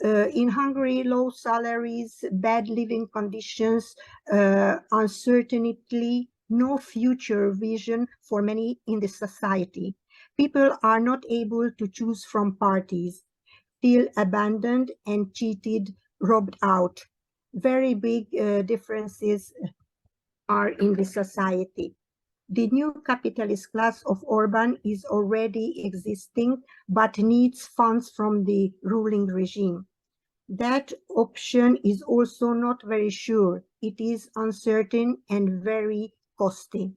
[SPEAKER 8] In Hungary, low salaries, bad living conditions, uncertainty, no future vision for many in the society. People are not able to choose from parties, feel abandoned and cheated, robbed out. Very big differences are in the society. The new capitalist class of Orban is already existing, but needs funds from the ruling regime. That option is also not very sure. It is uncertain and very costly.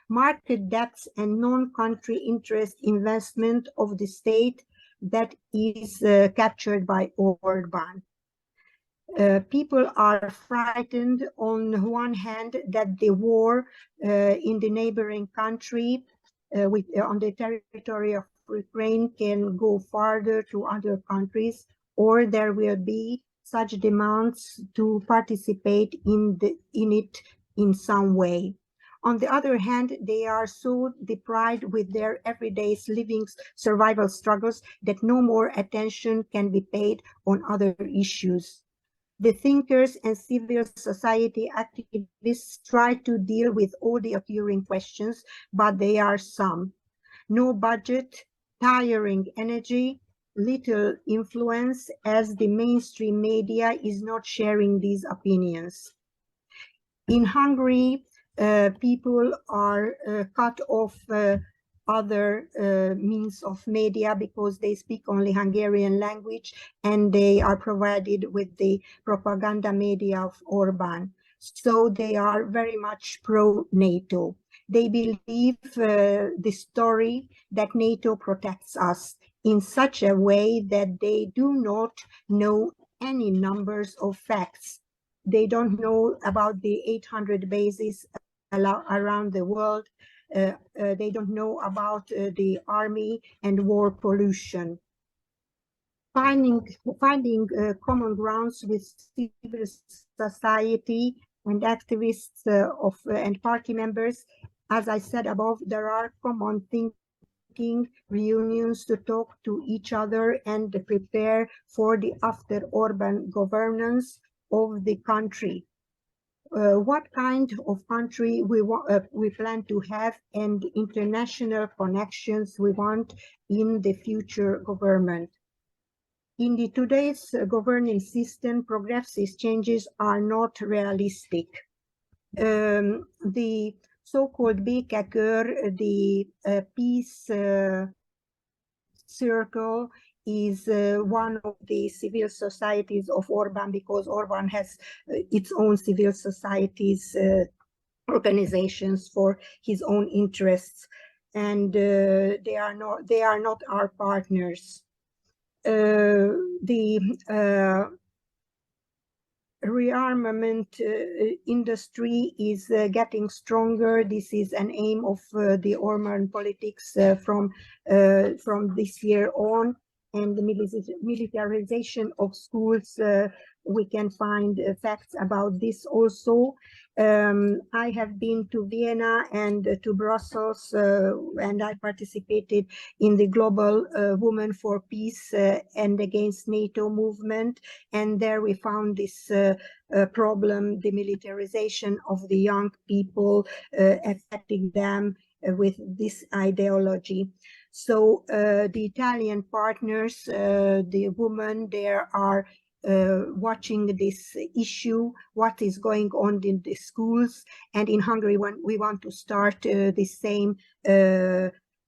[SPEAKER 8] Market debts and non-country interest investment of the state that is captured by Orban. People are frightened on one hand that the war in the neighboring country on the territory of Ukraine can go farther to other countries, or there will be such demands to participate in it in some way. On the other hand, they are so deprived with their everyday living survival struggles that no more attention can be paid on other issues. The thinkers and civil society activists try to deal with all the occurring questions, but they are some. No budget, tiring energy, little influence, as the mainstream media is not sharing these opinions. In Hungary, people are cut off other means of media because they speak only Hungarian language, and they are provided with the propaganda media of Orban. So they are very much pro-NATO. They believe the story that NATO protects us in such a way that they do not know any numbers of facts. They don't know about the 800 bases around the world. They don't know about the army and war pollution. Finding common grounds with civil society and activists and party members, as I said above, there are common thinking reunions to talk to each other and prepare for the after Orban governance of the country. What kind of country we plan to have and international connections we want in the future government. In the today's governing system, progressive changes are not realistic. The so-called Békekör, the peace circle, is one of the civil societies of Orban, because Orban has its own civil societies organizations for his own interests, and they are not our partners. The rearmament industry is getting stronger. This is an aim of the Orban politics from this year on. And the militarization of schools, we can find facts about this also. I have been to Vienna and to Brussels, and I participated in the Global Women for Peace and Against NATO movement. And there we found this problem, the militarization of the young people, affecting them with this ideology. So the Italian partners, the women there are watching this issue, what is going on in the schools. And in Hungary, we want to start the same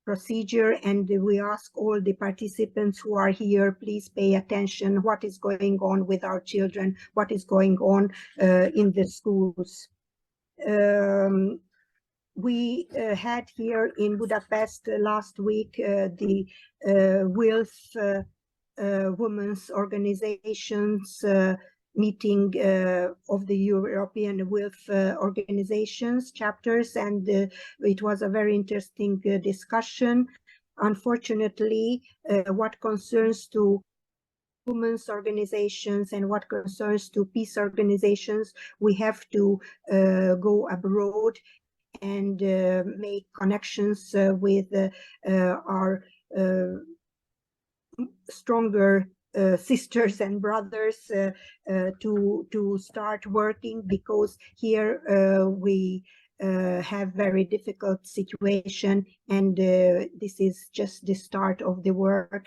[SPEAKER 8] procedure, and we ask all the participants who are here, please pay attention what is going on with our children, what is going on in the schools. We had here in Budapest last week the WILF women's organizations meeting of the European WILF organizations chapters, and it was a very interesting discussion. Unfortunately, what concerns to women's organizations and what concerns to peace organizations, we have to go abroad and make connections with our stronger sisters and brothers to start working, because here we have very difficult situation, and this is just the start of the work.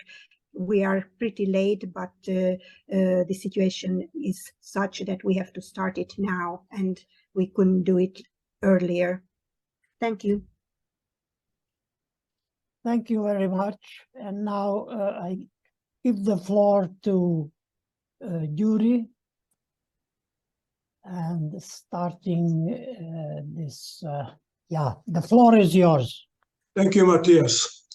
[SPEAKER 8] We are pretty late, but the situation is such that we have to start it now, and we couldn't do it earlier. Thank you.
[SPEAKER 6] Thank you very much. And now I give the floor to Yuri, and starting this, the floor is yours.
[SPEAKER 9] Thank you, Matthias.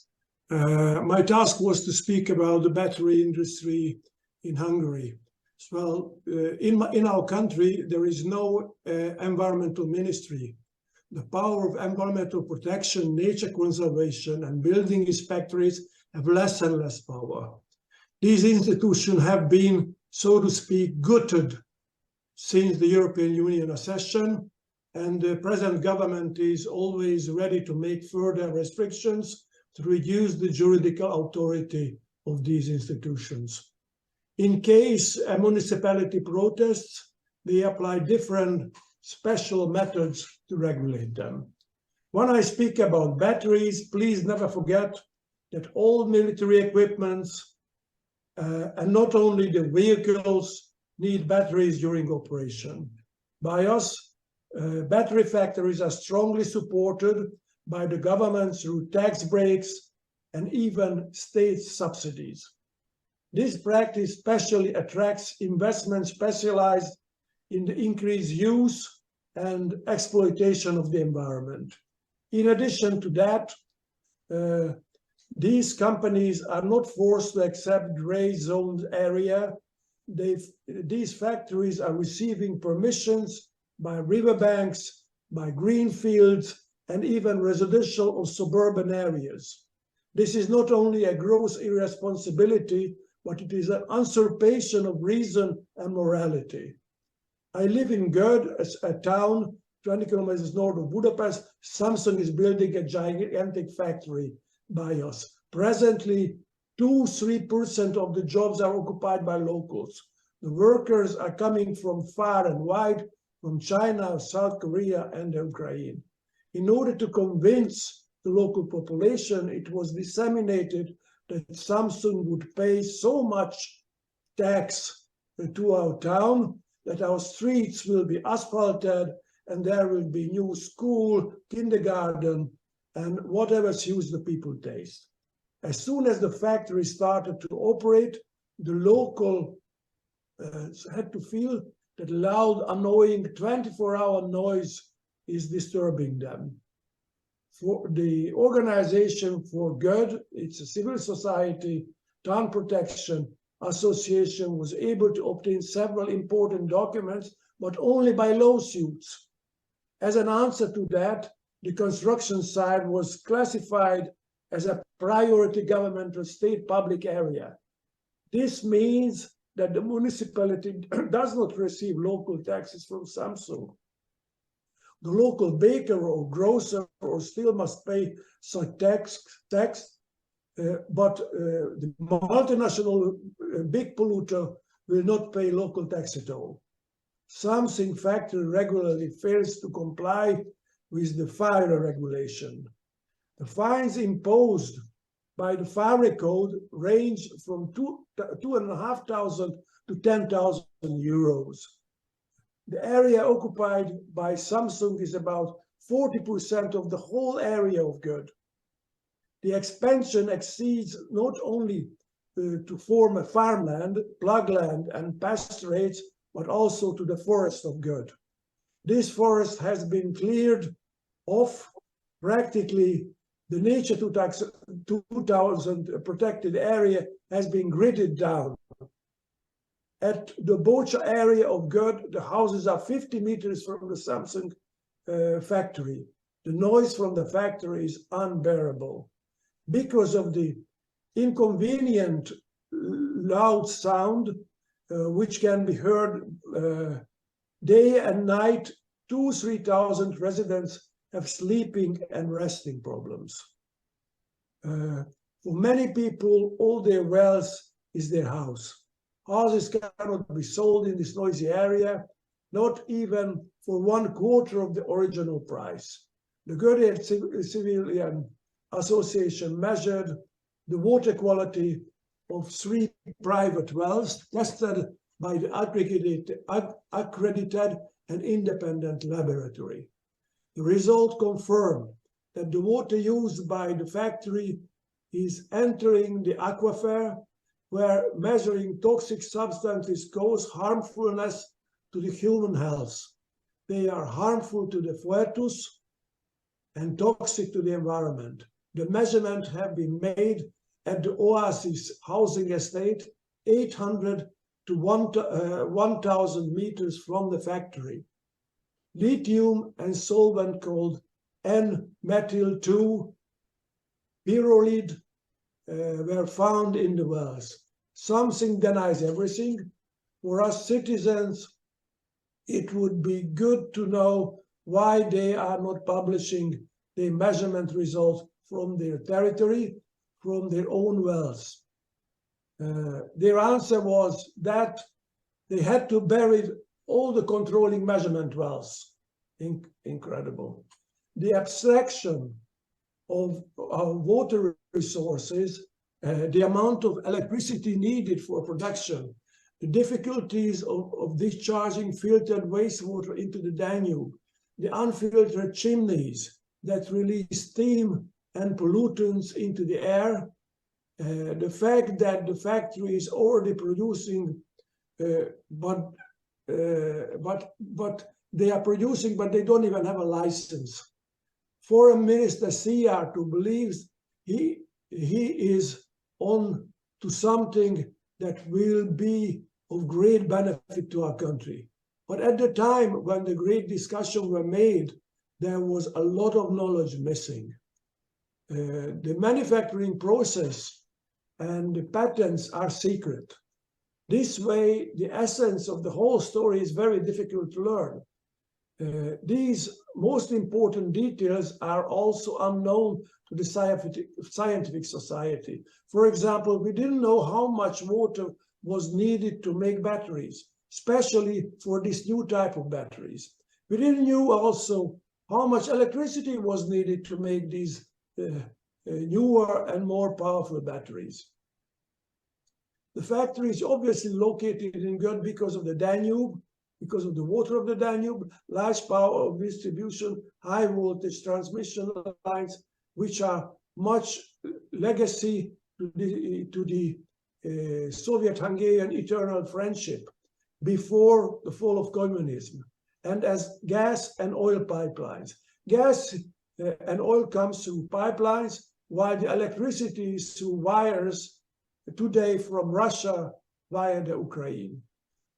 [SPEAKER 9] My task was to speak about the battery industry in Hungary. Well, in our country, there is no environmental ministry. The power of environmental protection, nature conservation, and building inspectorates have less and less power. These institutions have been, so to speak, gutted since the European Union accession, and the present government is always ready to make further restrictions to reduce the juridical authority of these institutions. In case a municipality protests, they apply different special methods to regulate them. When I speak about batteries, please never forget that all military equipments and not only the vehicles need batteries during operation. By us, battery factories are strongly supported by the government through tax breaks and even state subsidies. This practice especially attracts investment specialized in the increased use and exploitation of the environment. In addition to that, these companies are not forced to accept gray zone area. These factories are receiving permissions by riverbanks, by green fields, and even residential or suburban areas. This is not only a gross irresponsibility, but it is an usurpation of reason and morality. I live in Görd, a town 20 kilometers north of Budapest. Samsung is building a gigantic factory by us. Presently, 2–3% of the jobs are occupied by locals. The workers are coming from far and wide, from China, South Korea, and Ukraine. In order to convince the local population, it was disseminated that Samsung would pay so much tax to our town that our streets will be asphalted and there will be new school, kindergarten, and whatever suits the people taste. As soon as the factory started to operate, the local had to feel that loud, annoying 24-hour noise is disturbing them. For the organization for Görd, it's a civil society, town protection association, was able to obtain several important documents, but only by lawsuits. As an answer to that, the construction site was classified as a priority governmental state public area. This means that the municipality does not receive local taxes from Samsung. The local baker or grocer or still must pay such tax, but the multinational big polluter will not pay local tax at all. Samsung factory regularly fails to comply with the fire regulation. The fines imposed by the fire code range from 2,500 to 10,000 euros. The area occupied by Samsung is about 40% of the whole area of Görd. The expansion exceeds not only to form a farmland, plugland, and pasturates, but also to the forest of Görd. This forest has been cleared off. Practically, the Nature 2000 protected area has been gridded down. At the Bocha area of Görd, the houses are 50 meters from the Samsung factory. The noise from the factory is unbearable. Because of the inconvenient loud sound, which can be heard day and night, 2,000–3,000 residents have sleeping and resting problems. For many people, all their wealth is their house. Houses cannot be sold in this noisy area, not even for 1/4 of the original price. The Görd Civilian Association measured the water quality of 3 private wells tested by the accredited and independent laboratory. The result confirmed that the water used by the factory is entering the aquifer, where measuring toxic substances cause harmfulness to the human health. They are harmful to the foetus and toxic to the environment. The measurements have been made at the Oasis housing estate, 800 to 1,000 meters from the factory. Lithium and solvent called N-methyl-2 pyrrolide were found in the wells. Something denies everything. For us citizens, it would be good to know why they are not publishing the measurement results from their territory, from their own wells. Their answer was that they had to bury all the controlling measurement wells. Incredible. The abstraction of our water resources, the amount of electricity needed for production, the difficulties of discharging filtered wastewater into the Danube, the unfiltered chimneys, that release steam and pollutants into the air, the fact that the factory is already producing, but they are producing, but they don't even have a license. Foreign Minister Szijjártó believes he is on to something that will be of great benefit to our country. But at the time when the great discussions were made, there was a lot of knowledge missing. The manufacturing process and the patents are secret. This way, the essence of the whole story is very difficult to learn. These most important details are also unknown to the scientific society. For example, we didn't know how much water was needed to make batteries, especially for this new type of batteries. We didn't know also how much electricity was needed to make these newer and more powerful batteries. The factory is obviously located in Göd because of the Danube, because of the water of the Danube, large power of distribution, high voltage transmission lines, which are much legacy to the Soviet-Hungarian eternal friendship before the fall of communism, and as gas and oil pipelines. Gas and oil comes through pipelines, while the electricity is through wires today from Russia via the Ukraine.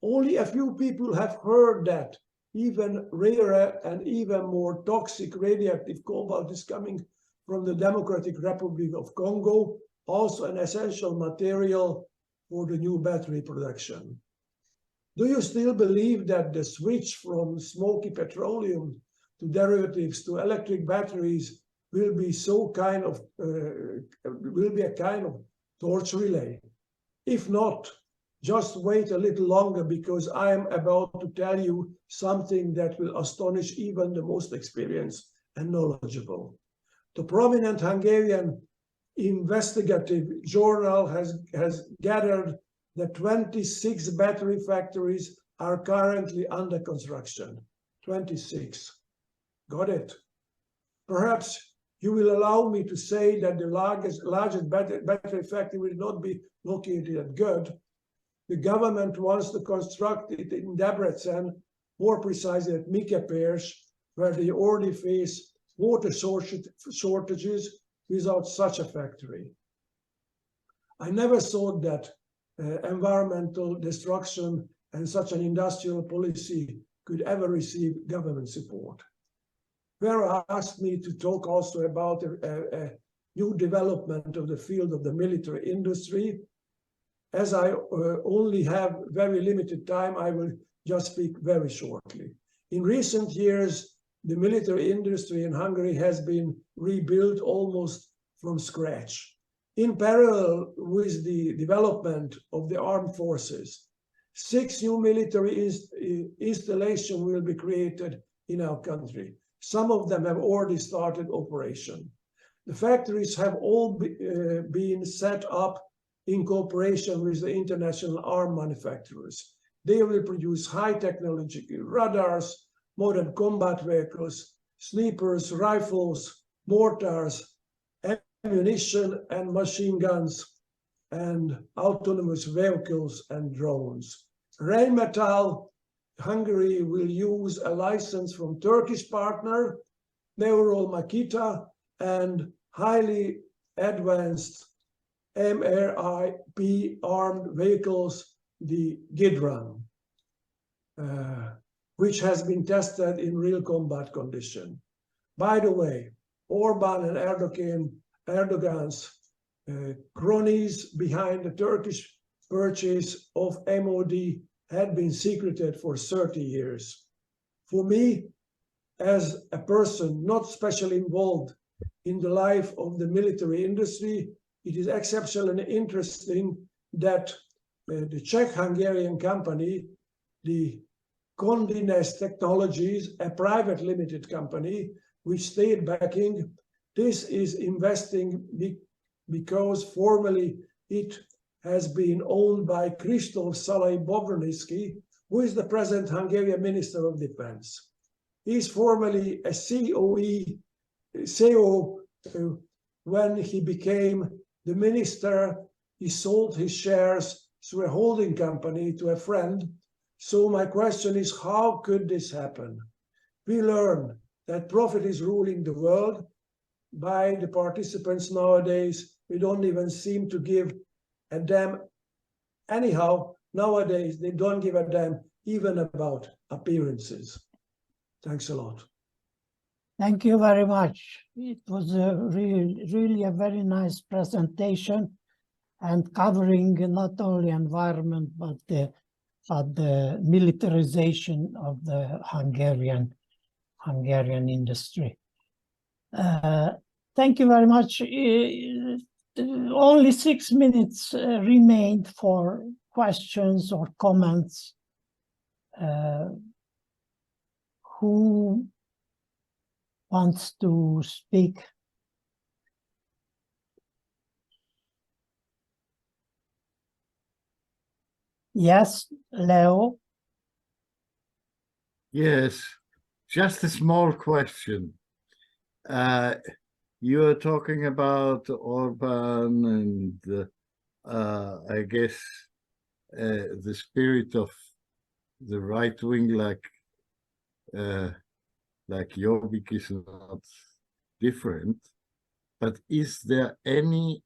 [SPEAKER 9] Only a few people have heard that even rarer and even more toxic radioactive cobalt is coming from the Democratic Republic of Congo, also an essential material for the new battery production. Do you still believe that the switch from smoky petroleum to derivatives to electric batteries will be a kind of torch relay? If not, just wait a little longer, because I am about to tell you something that will astonish even the most experienced and knowledgeable. The prominent Hungarian investigative journal has gathered that 26 battery factories are currently under construction. 26. Got it? Perhaps you will allow me to say that the largest battery factory will not be located at Göd. The government wants to construct it in Debrecen, more precisely at Mikepers, where they already face water shortages without such a factory. I never thought that environmental destruction and such an industrial policy could ever receive government support. Vera asked me to talk also about a new development of the field of the military industry. As I only have very limited time, I will just speak very shortly. In recent years, the military industry in Hungary has been rebuilt almost from scratch. In parallel with the development of the armed forces, 6 new military installations will be created in our country. Some of them have already started operation. The factories have all been set up in cooperation with the international arms manufacturers. They will produce high technology radars, modern combat vehicles, snipers, rifles, mortars, ammunition and machine guns, and autonomous vehicles and drones. Rheinmetall Hungary will use a license from Turkish partner, Neural Makita, and highly advanced MRIP armed vehicles, the Gidran, which has been tested in real combat condition. By the way, Orban and Erdogan's cronies behind the Turkish purchase of MOD had been secreted for 30 years. For me, as a person not specially involved in the life of the military industry, it is exceptionally interesting that the Czech-Hungarian company, the Condines Technologies, a private limited company, which state backing, this is investing because formerly it has been owned by Krzysztof Szalai-Bobrnyski, who is the present Hungarian Minister of Defense. He is formerly a COE CEO, when he became the minister, he sold his shares through a holding company to a friend. So my question is, how could this happen? We learn that profit is ruling the world. By the participants nowadays, we don't even seem to give a damn. Anyhow, nowadays, they don't give a damn even about appearances. Thanks a lot.
[SPEAKER 6] Thank you very much. It was really a very nice presentation and covering not only environment, but the militarization of the Hungarian industry. Thank you very much. Only 6 minutes remained for questions or comments. Who wants to speak? Yes, Leo.
[SPEAKER 5] Yes, just a small question. You are talking about Orban and I guess the spirit of the right wing, like Jobbik, is not different. But is there any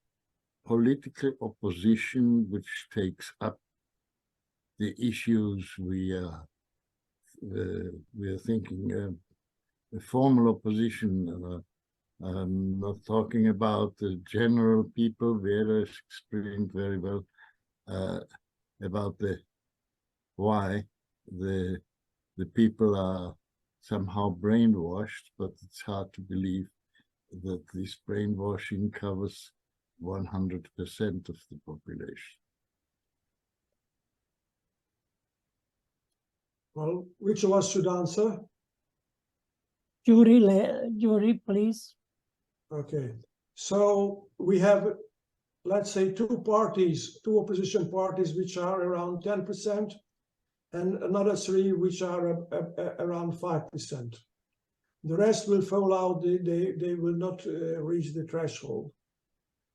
[SPEAKER 5] political opposition which takes up the issues we are thinking? A formal opposition. I'm not talking about the general people. Vera explained very well about why the people are somehow brainwashed, but it's hard to believe that this brainwashing covers 100% of the population.
[SPEAKER 9] Well, which of us should answer?
[SPEAKER 6] Jury, please.
[SPEAKER 9] Okay, so we have, let's say, two opposition parties, which are around 10%, and another three, which are around 5%. The rest will fall out, they will not reach the threshold.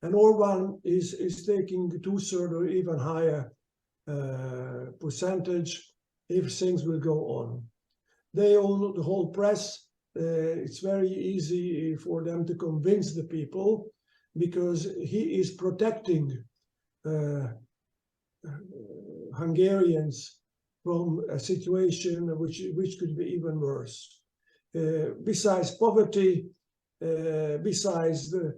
[SPEAKER 9] And Orban is taking 2/3 or even higher percentage if things will go on. They own the whole press. It's very easy for them to convince the people because he is protecting Hungarians from a situation which could be even worse. Besides poverty, besides the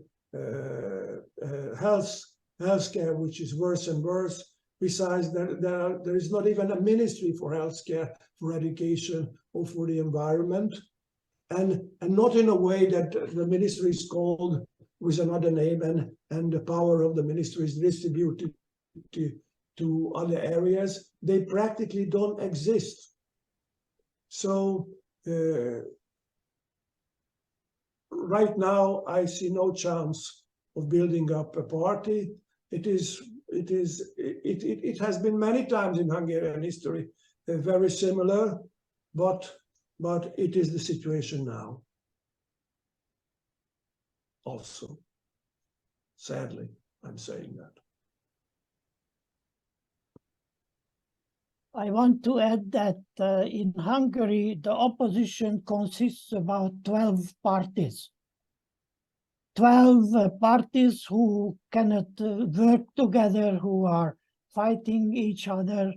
[SPEAKER 9] healthcare, which is worse and worse, besides there is not even a ministry for healthcare, for education, or for the environment. And not in a way that the ministry is called with another name and the power of the ministry is distributed to other areas. They practically don't exist. So right now, I see no chance of building up a party. It has been many times in Hungarian history very similar, but it is the situation now. Also, sadly, I'm saying that.
[SPEAKER 6] I want to add that in Hungary, the opposition consists of about 12 parties. 12 parties who cannot work together, who are fighting each other,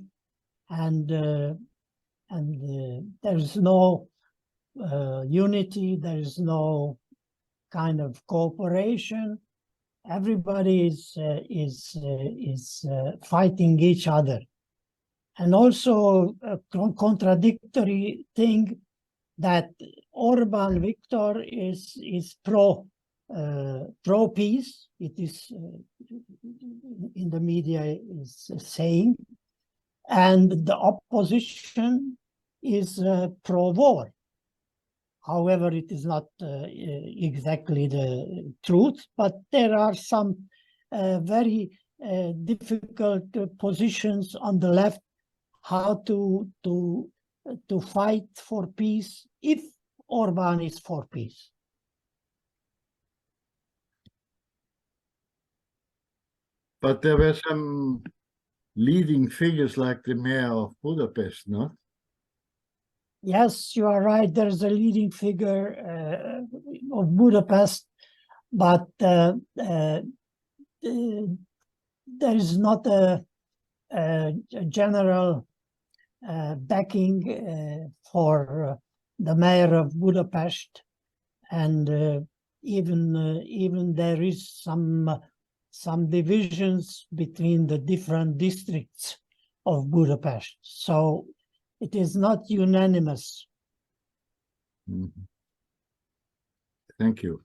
[SPEAKER 6] and there is no unity, there is no kind of cooperation. Everybody is fighting each other. And also a contradictory thing that Orban Viktor is pro-peace. It is in the media is saying, and the opposition is pro-war. However, it is not exactly the truth, but there are some very difficult positions on the left, how to fight for peace if Orban is for peace.
[SPEAKER 5] But there were some leading figures like the mayor of Budapest, no?
[SPEAKER 6] Yes, you are right. There's a leading figure of Budapest, but there is not a general backing for the mayor of Budapest, and even there is some divisions between the different districts of Budapest. So it is not unanimous.
[SPEAKER 5] Thank you.